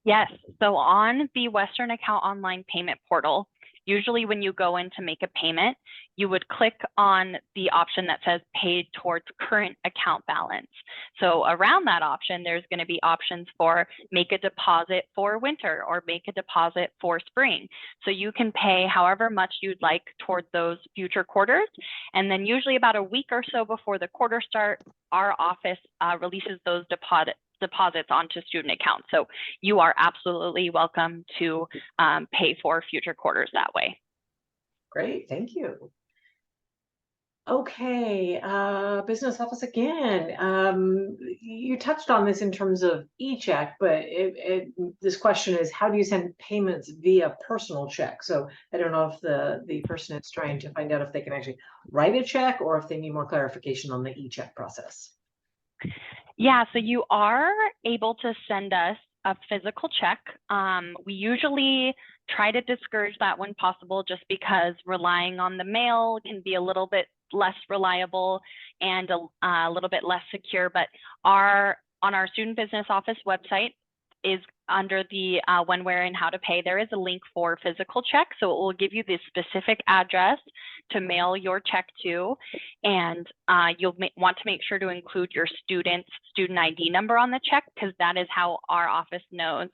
Yes, so on the Western account online payment portal, usually when you go in to make a payment, you would click on the option that says paid towards current account balance. So around that option, there's going to be options for make a deposit for winter or make a deposit for spring. So you can pay however much you'd like toward those future quarters. And then usually about a week or so before the quarter start, our office releases those deposits onto student accounts. So you are absolutely welcome to pay for future quarters that way. Great, thank you. Okay, business office again. You touched on this in terms of e-check, but this question is, how do you send payments via personal check? So I don't know if the person is trying to find out if they can actually write a check or if they need more clarification on the e-check process. Yeah, so you are able to send us a physical check. We usually try to discourage that when possible, just because relying on the mail can be a little bit less reliable and a little bit less secure. But on our Student Business Office website is under the when, where, and how to pay, there is a link for physical check. So it will give you the specific address to mail your check to. And you'll want to make sure to include your student's student ID number on the check, because that is how our office knows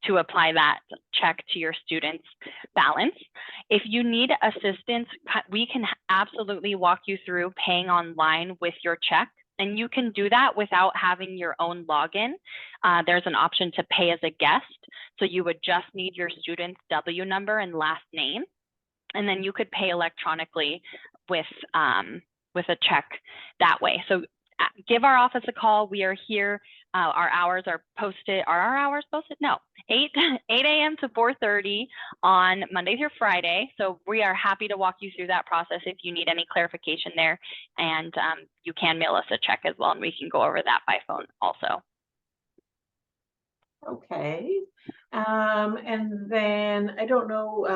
to apply that check to your student's balance. If you need assistance, we can absolutely walk you through paying online with your check. And you can do that without having your own login. There's an option to pay as a guest. So you would just need your student's W number and last name. And then you could pay electronically with a check that way. So give our office a call. We are here. Our hours are posted. Are our hours posted? No, 8 a.m. to 4:30 on Monday through Friday. So we are happy to walk you through that process if you need any clarification there. And you can mail us a check as well, and we can go over that by phone also. Okay. And then I don't know,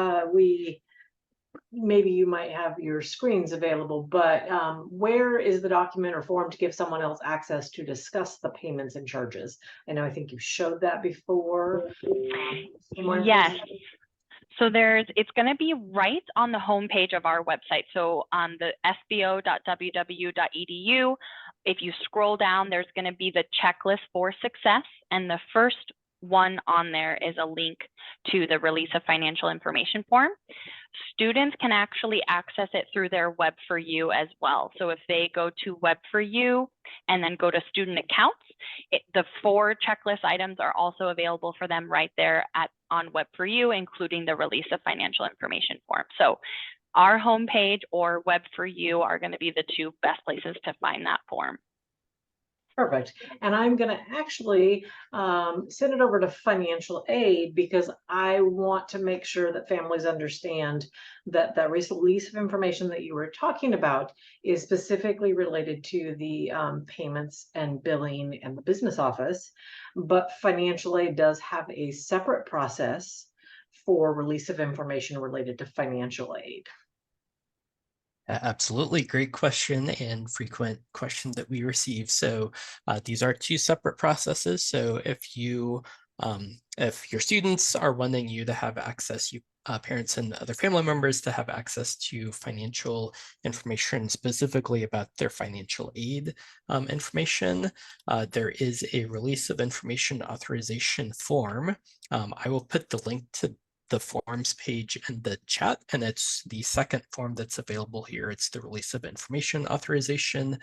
maybe you might have your screens available, but where is the document or form to give someone else access to discuss the payments and charges? I know, I think you showed that before. Yes. So it's going to be right on the homepage of our website. So on the sbo.ww.edu, if you scroll down, there's going to be the checklist for success. And the first one on there is a link to the release of financial information form. Students can actually access it through their Web for You as well. So if they go to Web for You and then go to student accounts, the 4 checklist items are also available for them right there on Web for You, including the release of financial information form. So our homepage or Web for You are going to be the 2 best places to find that form. Perfect. And I'm going to actually send it over to financial aid, because I want to make sure that families understand that that release of information that you were talking about is specifically related to the payments and billing and the business office. But financial aid does have a separate process for release of information related to financial aid. Absolutely. Great question and frequent question that we receive. So these are 2 separate processes. So if your students are wanting you to have access, parents and other family members to have access to financial information specifically about their financial aid information, there is a release of information authorization form. I will put the link to the forms page in the chat, and it's the second form that's available here. It's the release of information authorization.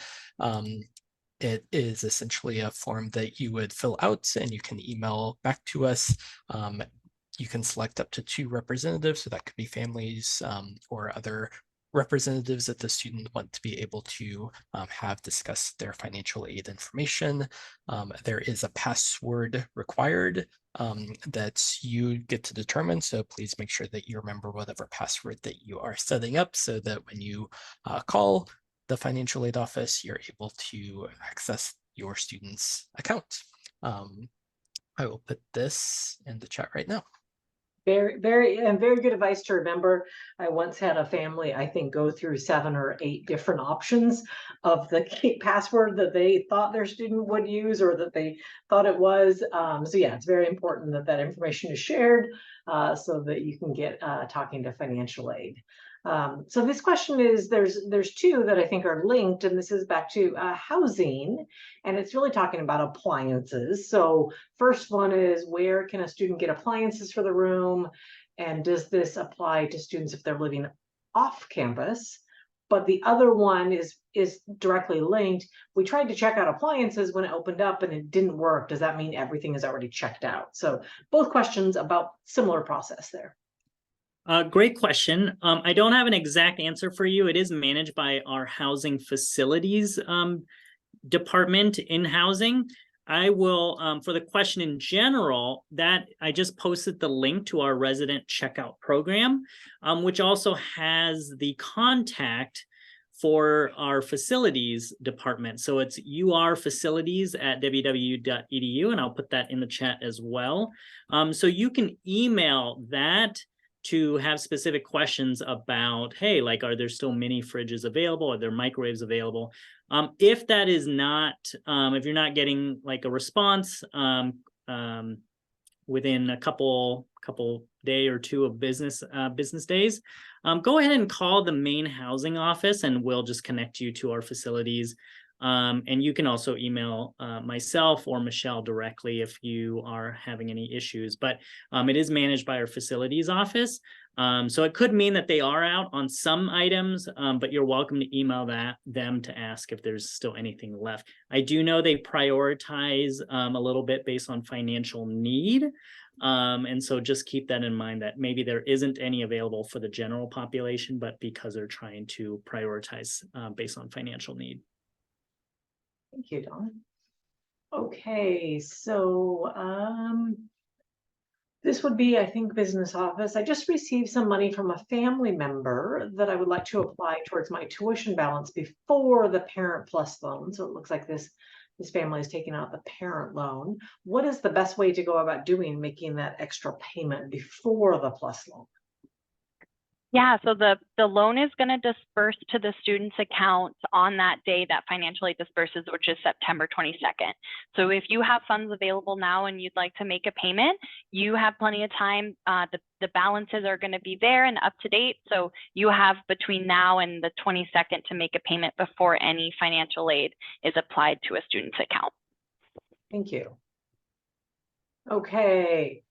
It is essentially a form that you would fill out and you can email back to us. You can select up to 2 representatives, so that could be families or other representatives that the student want to be able to have discuss their financial aid information. There is a password required that you get to determine. So please make sure that you remember whatever password that you are setting up, so that when you call the financial aid office, you're able to access your student's account. I will put this in the chat right now. Very good advice to remember. I once had a family, I think, go through 7 or 8 different options of the password that they thought their student would use or that they thought it was. So yeah, it's very important that that information is shared so that you can get talking to financial aid. So this question is, there's two that I think are linked, and this is back to housing, and it's really talking about appliances. So first one is, where can a student get appliances for the room? And does this apply to students if they're living off campus? But the other one is directly linked. We tried to check out appliances when it opened up and it didn't work. Does that mean everything is already checked out? So both questions about similar process there. Great question. I don't have an exact answer for you. It is managed by our housing facilities department in housing. I will, for the question in general, that I just posted the link to our resident checkout program, which also has the contact for our facilities department. So it's urfacilities@wwu.edu, and I'll put that in the chat as well. So you can email that to have specific questions about, hey, like, are there still mini fridges available? Are there microwaves available? If that is not, if you're not getting like a response within a couple day or two of business days, go ahead and call the main housing office and we'll just connect you to our facilities. And you can also email myself or Michelle directly if you are having any issues, but it is managed by our facilities office. So it could mean that they are out on some items, but you're welcome to email them to ask if there's still anything left. I do know they prioritize a little bit based on financial need. And so just keep that in mind, that maybe there isn't any available for the general population, but because they're trying to prioritize based on financial need. Thank you, Dawn. Okay, so this would be, I think, business office. I just received some money from a family member that I would like to apply towards my tuition balance before the Parent Plus loan. So it looks like this family is taking out the parent loan. What is the best way to go about making that extra payment before the Plus loan? Yeah, so the loan is going to disperse to the student's account on that day that financial aid disperses, which is September 22nd. So if you have funds available now and you'd like to make a payment, you have plenty of time. The balances are going to be there and up to date. So you have between now and the 22nd to make a payment before any financial aid is applied to a student's account. Thank you. Okay.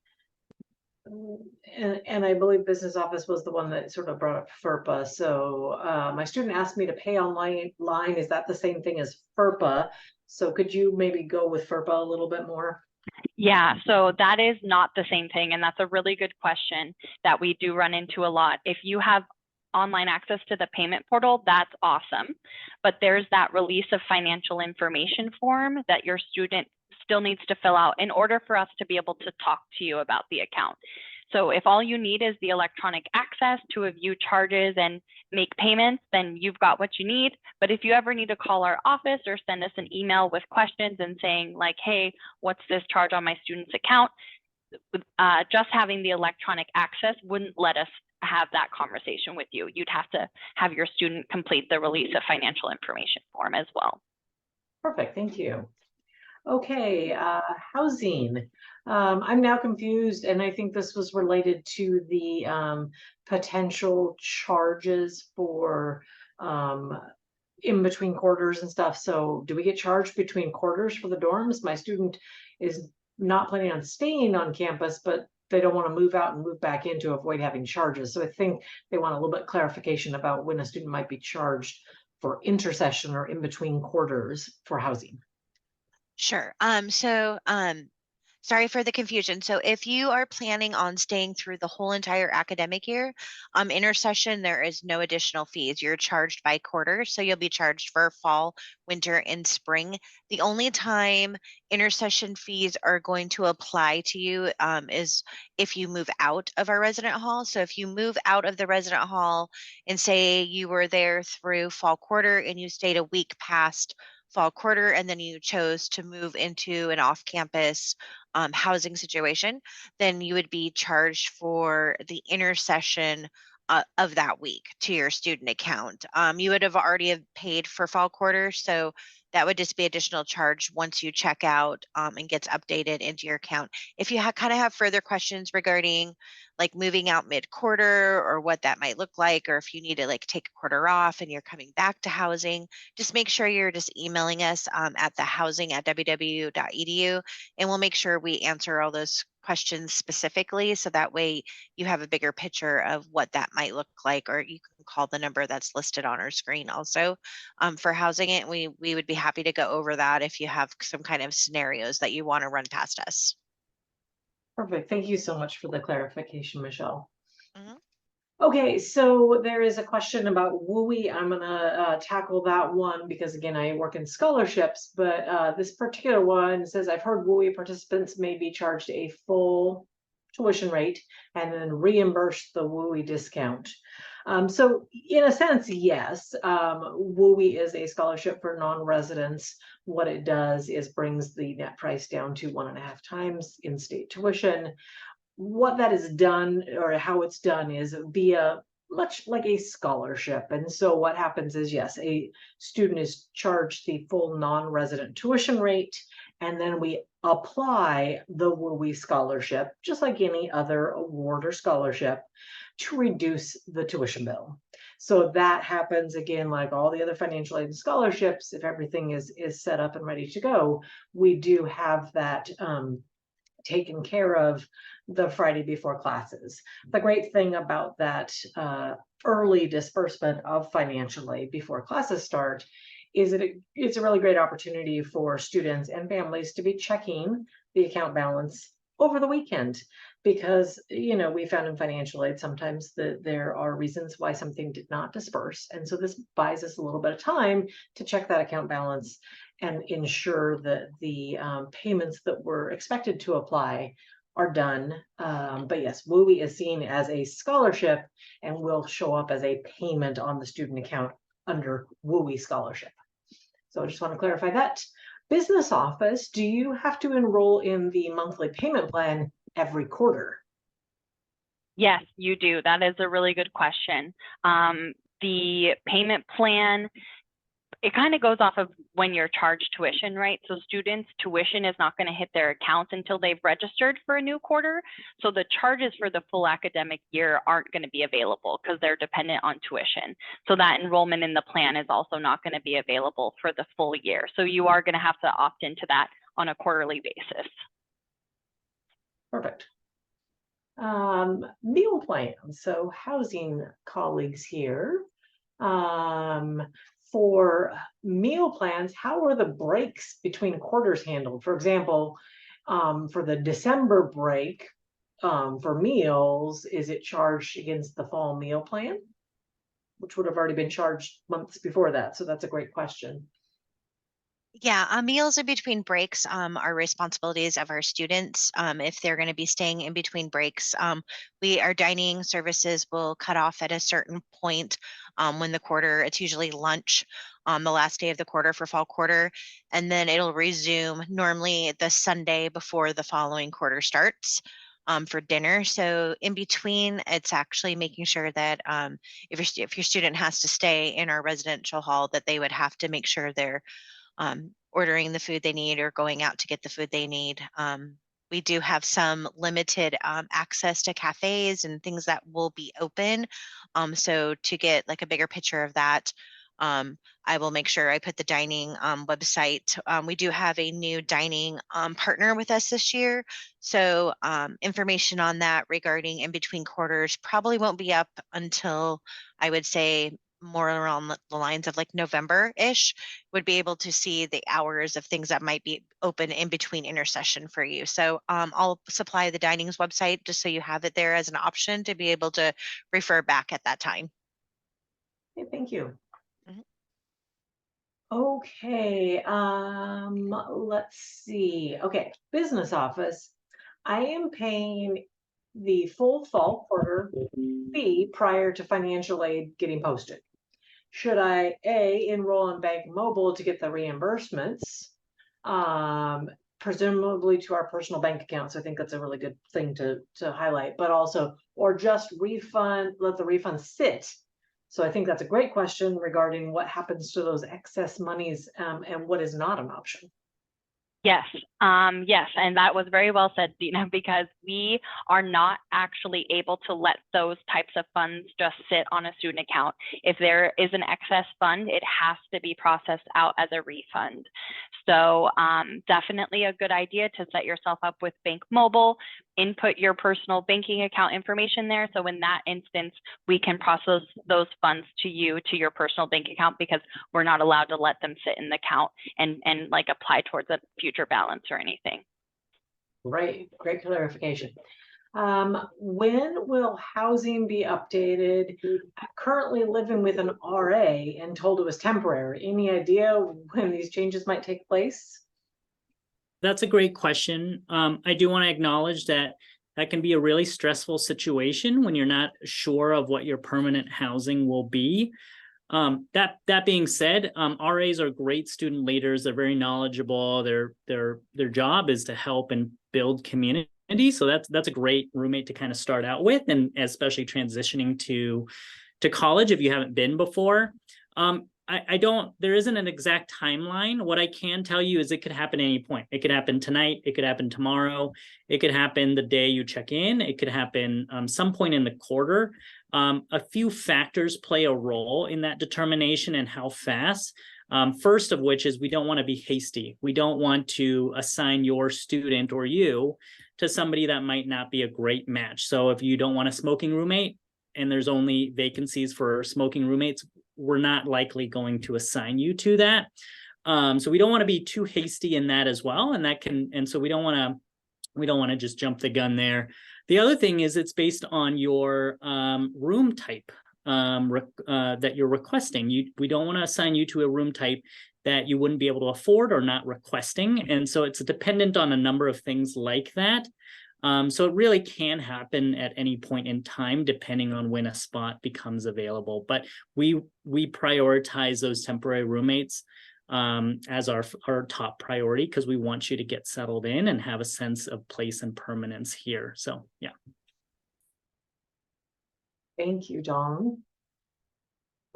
And I believe business office was the one that sort of brought up FERPA. So my student asked me to pay online. Is that the same thing as FERPA? So could you maybe go with FERPA a little bit more? Yeah, so that is not the same thing. And that's a really good question that we do run into a lot. If you have online access to the payment portal, that's awesome. But there's that release of financial information form that your student still needs to fill out in order for us to be able to talk to you about the account. So if all you need is the electronic access to view charges and make payments, then you've got what you need. But if you ever need to call our office or send us an email with questions and saying like, hey, what's this charge on my student's account? Just having the electronic access wouldn't let us have that conversation with you. You'd have to have your student complete the release of financial information form as well. Perfect, thank you. Okay, housing. I'm now confused, and I think this was related to the potential charges for in between quarters and stuff. So do we get charged between quarters for the dorms? My student is not planning on staying on campus, but they don't want to move out and move back in to avoid having charges. So I think they want a little bit clarification about when a student might be charged for intersession or in between quarters for housing. Sure. Sorry for the confusion. So if you are planning on staying through the whole entire academic year, intersession, there is no additional fees. You're charged by quarter. So you'll be charged for fall, winter, and spring. The only time intersession fees are going to apply to you is if you move out of our resident hall. So if you move out of the resident hall and say you were there through fall quarter and you stayed a week past fall quarter, and then you chose to move into an off-campus housing situation, then you would be charged for the intersession of that week to your student account. You would have already have paid for fall quarter, so that would just be additional charge once you check out and gets updated into your account. If you kind of have further questions regarding like moving out mid-quarter or what that might look like, or if you need to like take a quarter off and you're coming back to housing, just make sure you're just emailing us at thehousing@ww.edu, and we'll make sure we answer all those questions specifically, so that way you have a bigger picture of what that might look like, or you can call the number that's listed on our screen also for housing it. We would be happy to go over that if you have some kind of scenarios that you want to run past us. Perfect. Thank you so much for the clarification, Michelle. Mhm. Okay, so there is a question about WUI. I'm gonna tackle that one because again, I work in scholarships, but this particular one says, I've heard WUI participants may be charged a full tuition rate and then reimburse the WUI discount. So in a sense, yes, WUI is a scholarship for non-residents. What it does is brings the net price down to 1.5 times in-state tuition. What that is done, or how it's done, is via much like a scholarship. And so what happens is, yes, a student is charged the full non-resident tuition rate, and then we apply the WUI scholarship, just like any other award or scholarship, to reduce the tuition bill. So that happens again, like all the other financial aid scholarships. If everything is set up and ready to go, we do have that taken care of the Friday before classes. The great thing about that early disbursement of financial aid before classes start is that it's a really great opportunity for students and families to be checking the account balance over the weekend, because we found in financial aid sometimes that there are reasons why something did not disperse, and so this buys us a little bit of time to check that account balance and ensure that the payments that were expected to apply are done. But yes, WUI is seen as a scholarship and will show up as a payment on the student account under WUI scholarship. So I just want to clarify that. Business office, do you have to enroll in the monthly payment plan every quarter? Yes, you do. That is a really good question. The payment plan, it kind of goes off of when you're charged tuition, right? So students' tuition is not going to hit their accounts until they've registered for a new quarter. So the charges for the full academic year aren't going to be available because they're dependent on tuition. So that enrollment in the plan is also not going to be available for the full year. So you are going to have to opt into that on a quarterly basis. Perfect. Meal plans. So housing colleagues here. For meal plans, how are the breaks between quarters handled? For example, for the December break, for meals, is it charged against the fall meal plan, which would have already been charged months before that? So that's a great question. Yeah, meals in between breaks are responsibilities of our students. If they're going to be staying in between breaks, our dining services will cut off at a certain point when the quarter, it's usually lunch on the last day of the quarter for fall quarter, and then it'll resume normally the Sunday before the following quarter starts for dinner. So in between, it's actually making sure that if your student has to stay in our residential hall, that they would have to make sure they're ordering the food they need or going out to get the food they need. We do have some limited access to cafes and things that will be open. So to get like a bigger picture of that, I will make sure I put the dining website. We do have a new dining partner with us this year. So information on that regarding in between quarters probably won't be up until, I would say, more around the lines of like November-ish, would be able to see the hours of things that might be open in between intersession for you. So I'll supply the dining's website just so you have it there as an option to be able to refer back at that time. Okay, thank you. Mhm. Okay, let's see. Okay, business office. I am paying the full fall quarter fee prior to financial aid getting posted. Should I enroll in Bank Mobile to get the reimbursements, presumably to our personal bank accounts. I think that's a really good thing to highlight, but also, or just let the refund sit. So I think that's a great question regarding what happens to those excess monies, and what is not an option. Yes, yes, and that was very well said, Dina, because we are not actually able to let those types of funds just sit on a student account. If there is an excess fund, it has to be processed out as a refund. So definitely a good idea to set yourself up with Bank Mobile, input your personal banking account information there. So in that instance, we can process those funds to you, to your personal bank account, because we're not allowed to let them sit in the account and like apply towards a future balance or anything. Great clarification. When will housing be updated? I'm currently living with an RA and told it was temporary. Any idea when these changes might take place? That's a great question. I do want to acknowledge that that can be a really stressful situation when you're not sure of what your permanent housing will be. That being said, RAs are great student leaders. They're very knowledgeable. Their job is to help and build community. So that's a great roommate to kind of start out with, and especially transitioning to college if you haven't been before. There isn't an exact timeline. What I can tell you is it could happen at any point. It could happen tonight. It could happen tomorrow. It could happen the day you check in. It could happen some point in the quarter. A few factors play a role in that determination and how fast. First of which is we don't want to be hasty. We don't want to assign your student or you to somebody that might not be a great match. So if you don't want a smoking roommate and there's only vacancies for smoking roommates, we're not likely going to assign you to that. So we don't want to be too hasty in that as well. And so we don't want to just jump the gun there. The other thing is it's based on your room type that you're requesting. We don't want to assign you to a room type that you wouldn't be able to afford or not requesting. And so it's dependent on a number of things like that. So it really can happen at any point in time, depending on when a spot becomes available. But we prioritize those temporary roommates as our top priority, because we want you to get settled in and have a sense of place and permanence here. So, yeah. Thank you, Dawn.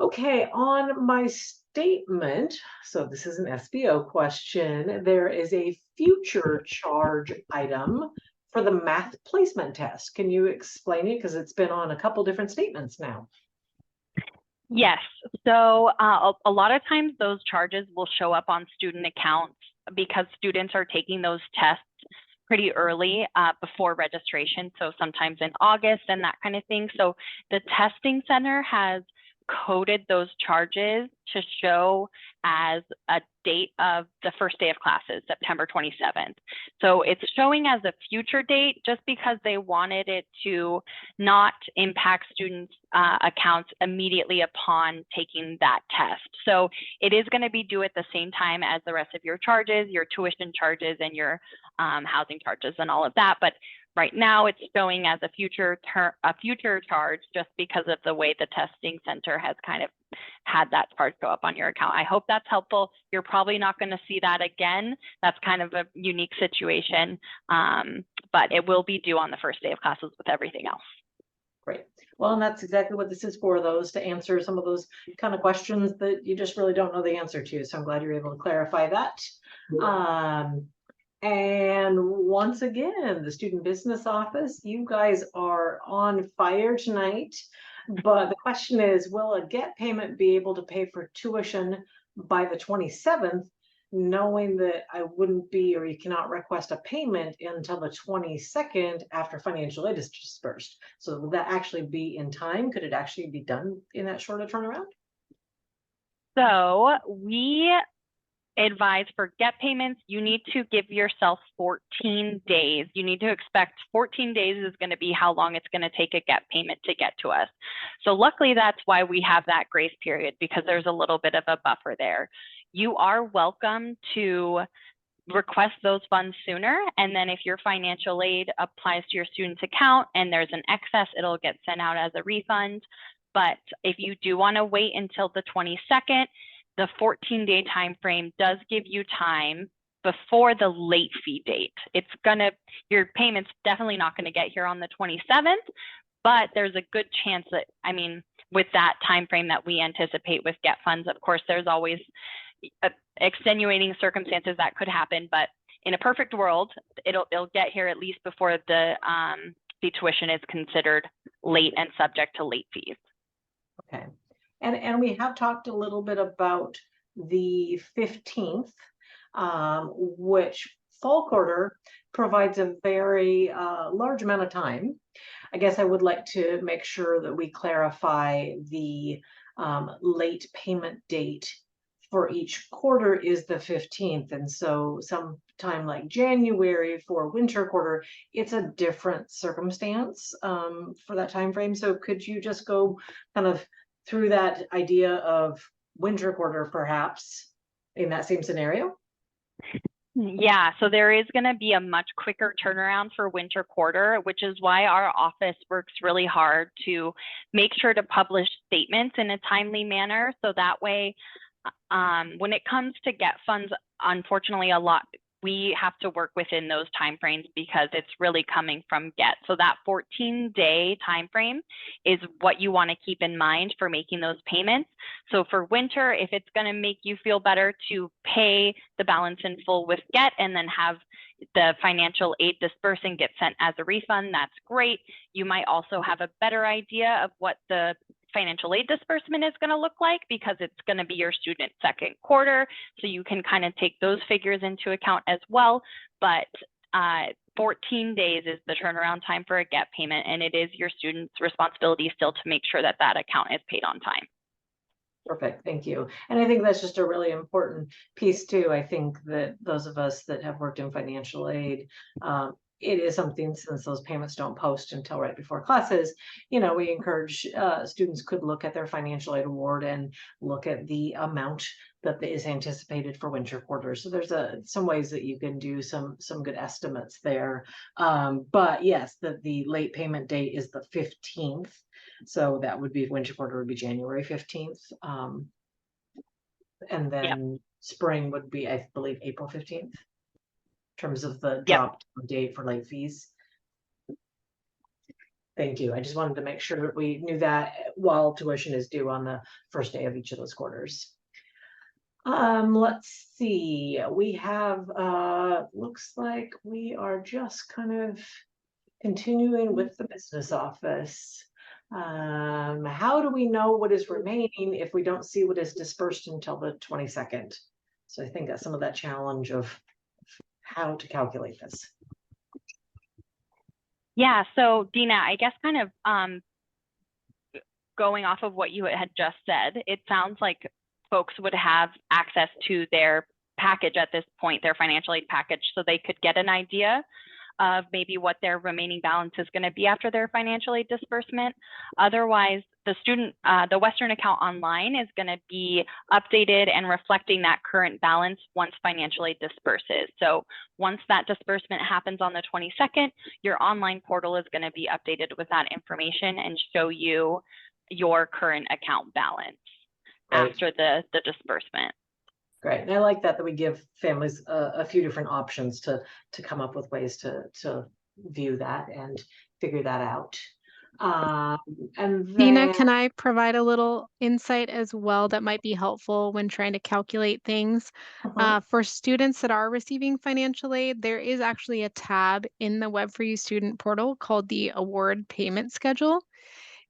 Okay, on my statement, so this is an SBO question, there is a future charge item for the math placement test. Can you explain it? Because it's been on a couple different statements now. Yes, so a lot of times those charges will show up on student accounts because students are taking those tests pretty early before registration. So sometimes in August and that kind of thing. So the testing center has coded those charges to show as a date of the first day of classes, September 27th. So it's showing as a future date just because they wanted it to not impact students' accounts immediately upon taking that test. So it is going to be due at the same time as the rest of your charges, your tuition charges, and your housing charges and all of that. But right now, it's showing as a future charge just because of the way the testing center has kind of had that charge show up on your account. I hope that's helpful. You're probably not going to see that again. That's kind of a unique situation, but it will be due on the first day of classes with everything else. Great. Well, and that's exactly what this is for, those to answer some of those kind of questions that you just really don't know the answer to. So I'm glad you're able to clarify that. And once again, the Student Business Office, you guys are on fire tonight. But the question is, will a GET payment be able to pay for tuition by the 27th, knowing that I wouldn't be, or you cannot request a payment until the 22nd after financial aid is dispersed? So will that actually be in time? Could it actually be done in that short a turnaround? So we advise for GET payments, you need to give yourself 14 days. You need to expect 14 days is going to be how long it's going to take a GET payment to get to us. So luckily, that's why we have that grace period, because there's a little bit of a buffer there. You are welcome to request those funds sooner. And then if your financial aid applies to your student's account and there's an excess, it'll get sent out as a refund. But if you do want to wait until the 22nd, the 14-day time frame does give you time before the late fee date. Your payment's definitely not gonna get here on the 27th, but there's a good chance that, I mean, with that time frame that we anticipate with Get Funds, of course, there's always extenuating circumstances that could happen, but in a perfect world, it'll get here at least before the tuition is considered late and subject to late fees. Okay. And we have talked a little bit about the 15th, which fall quarter provides a very large amount of time. I guess I would like to make sure that we clarify the late payment date for each quarter is the 15th. And so sometime like January for winter quarter, it's a different circumstance for that time frame. So could you just go kind of through that idea of winter quarter, perhaps, in that same scenario? Yeah, so there is going to be a much quicker turnaround for winter quarter, which is why our office works really hard to make sure to publish statements in a timely manner. So that way, when it comes to Get Funds, unfortunately, we have to work within those timeframes because it's really coming from Get. So that 14-day timeframe is what you want to keep in mind for making those payments. So for winter, if it's going to make you feel better to pay the balance in full with Get and then have the financial aid disbursing get sent as a refund, that's great. You might also have a better idea of what the financial aid disbursement is going to look like because it's going to be your student second quarter. So you can kind of take those figures into account as well. But 14 days is the turnaround time for a Get payment, and it is your student's responsibility still to make sure that that account is paid on time. Perfect, thank you. And I think that's just a really important piece too. I think that those of us that have worked in financial aid, it is something, since those payments don't post until right before classes, we encourage students could look at their financial aid award and look at the amount that is anticipated for winter quarter. So there's some ways that you can do some good estimates there. But yes, the late payment date is the 15th. So that would be, winter quarter would be January 15th. And then spring would be, I believe, April 15th. Terms of the drop date for late fees. Thank you. I just wanted to make sure that we knew that while tuition is due on the first day of each of those quarters. Let's see. We have looks like we are just kind of continuing with the business office. How do we know what is remaining if we don't see what is dispersed until the 22nd? So I think that's some of that challenge of how to calculate this. Yeah, so Dina, I guess kind of going off of what you had just said, it sounds like folks would have access to their package at this point, their financial aid package, so they could get an idea of maybe what their remaining balance is going to be after their financial aid disbursement. Otherwise, the Western account online is going to be updated and reflecting that current balance once financial aid disperses. So once that disbursement happens on the 22nd, your online portal is going to be updated with that information and show you your current account balance after the disbursement. Great. And I like that we give families a few different options to come up with ways to view that and figure that out. And then, Dina, can I provide a little insight as well that might be helpful when trying to calculate things? For students that are receiving financial aid, there is actually a tab in the Web4U student portal called the award payment schedule.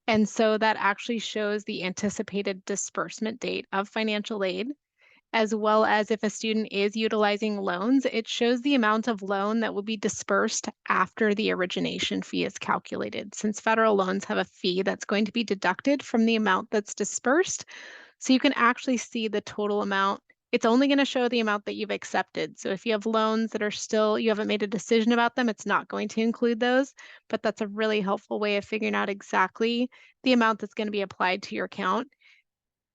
And so that actually shows the anticipated disbursement date of financial aid, as well as if a student is utilizing loans, it shows the amount of loan that will be dispersed after the origination fee is calculated, since federal loans have a fee that's going to be deducted from the amount that's dispersed. So you can actually see the total amount. It's only going to show the amount that you've accepted. So if you have loans that are still, you haven't made a decision about them, it's not going to include those, but that's a really helpful way of figuring out exactly the amount that's going to be applied to your account.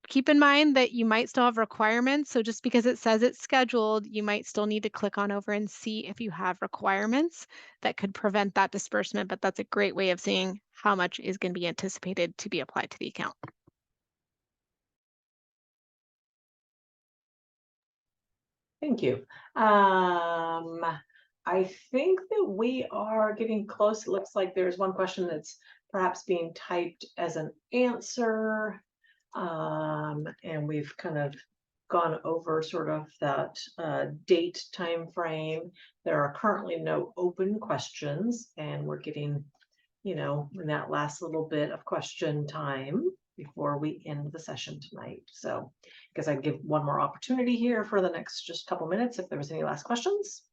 Keep in mind that you might still have requirements. So just because it says it's scheduled, you might still need to click on over and see if you have requirements that could prevent that disbursement. But that's a great way of seeing how much is going to be anticipated to be applied to the account. Thank you. I think that we are getting close. It looks like there's one question that's perhaps being typed as an answer. And we've kind of gone over sort of that date time frame. There are currently no open questions, and we're getting, in that last little bit of question time before we end the session tonight. So I guess I'd give one more opportunity here for the next just couple minutes if there was any last questions.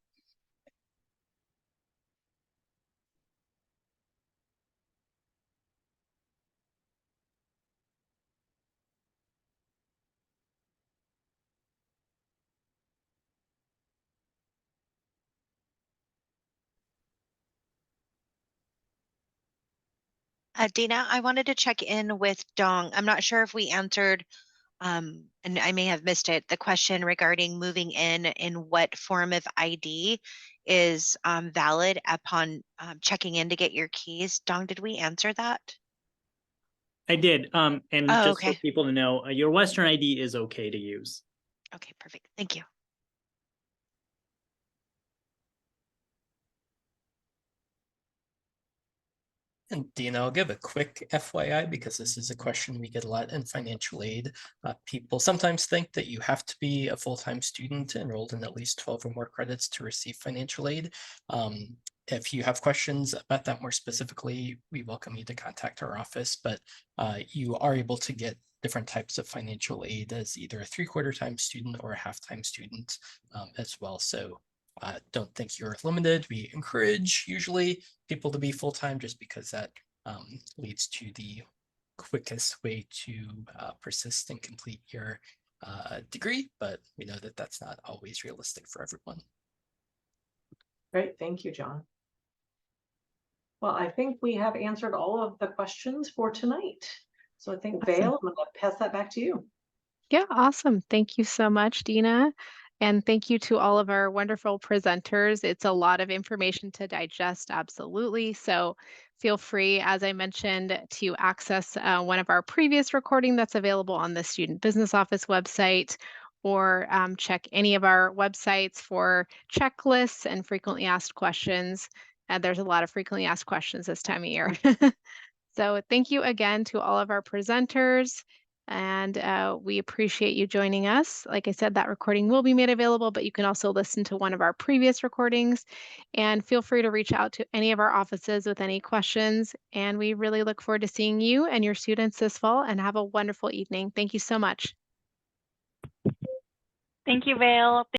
Dina, I wanted to check in with Dong. I'm not sure if we answered, and I may have missed it, the question regarding moving in what form of ID is valid upon checking in to get your keys. Dong, did we answer that? I did. And Oh, just for okay. people to know, your Western ID is okay to use. Okay, perfect. Thank you. And Dina, I'll give a quick FYI because this is a question we get a lot in financial aid. People sometimes think that you have to be a full-time student enrolled in at least 12 or more credits to receive financial aid. If you have questions about that more specifically, we welcome you to contact our office, but you are able to get different types of financial aid as either a 3/4 time student or a half-time student as well. So don't think you're limited. We encourage usually people to be full-time just because that leads to the quickest way to persist and complete your degree, but we know that that's not always realistic for everyone. Great, thank you, John. Well, I think we have answered all of the questions for tonight. So I think Awesome. Vale, I'm going to pass that back to you. Yeah, awesome. Thank you so much, Dina. And thank you to all of our wonderful presenters. It's a lot of information to digest, absolutely. So feel free, as I mentioned, to access one of our previous recording that's available on the Student Business Office website, or check any of our websites for checklists and frequently asked questions. There's a lot of frequently asked questions this time of year. So thank you again to all of our presenters, and we appreciate you joining us. Like I said, that recording will be made available, but you can also listen to one of our previous recordings, and feel free to reach out to any of our offices with any questions. And we really look forward to seeing you and your students this fall, and have a wonderful evening. Thank you so much. Thank you, Vale.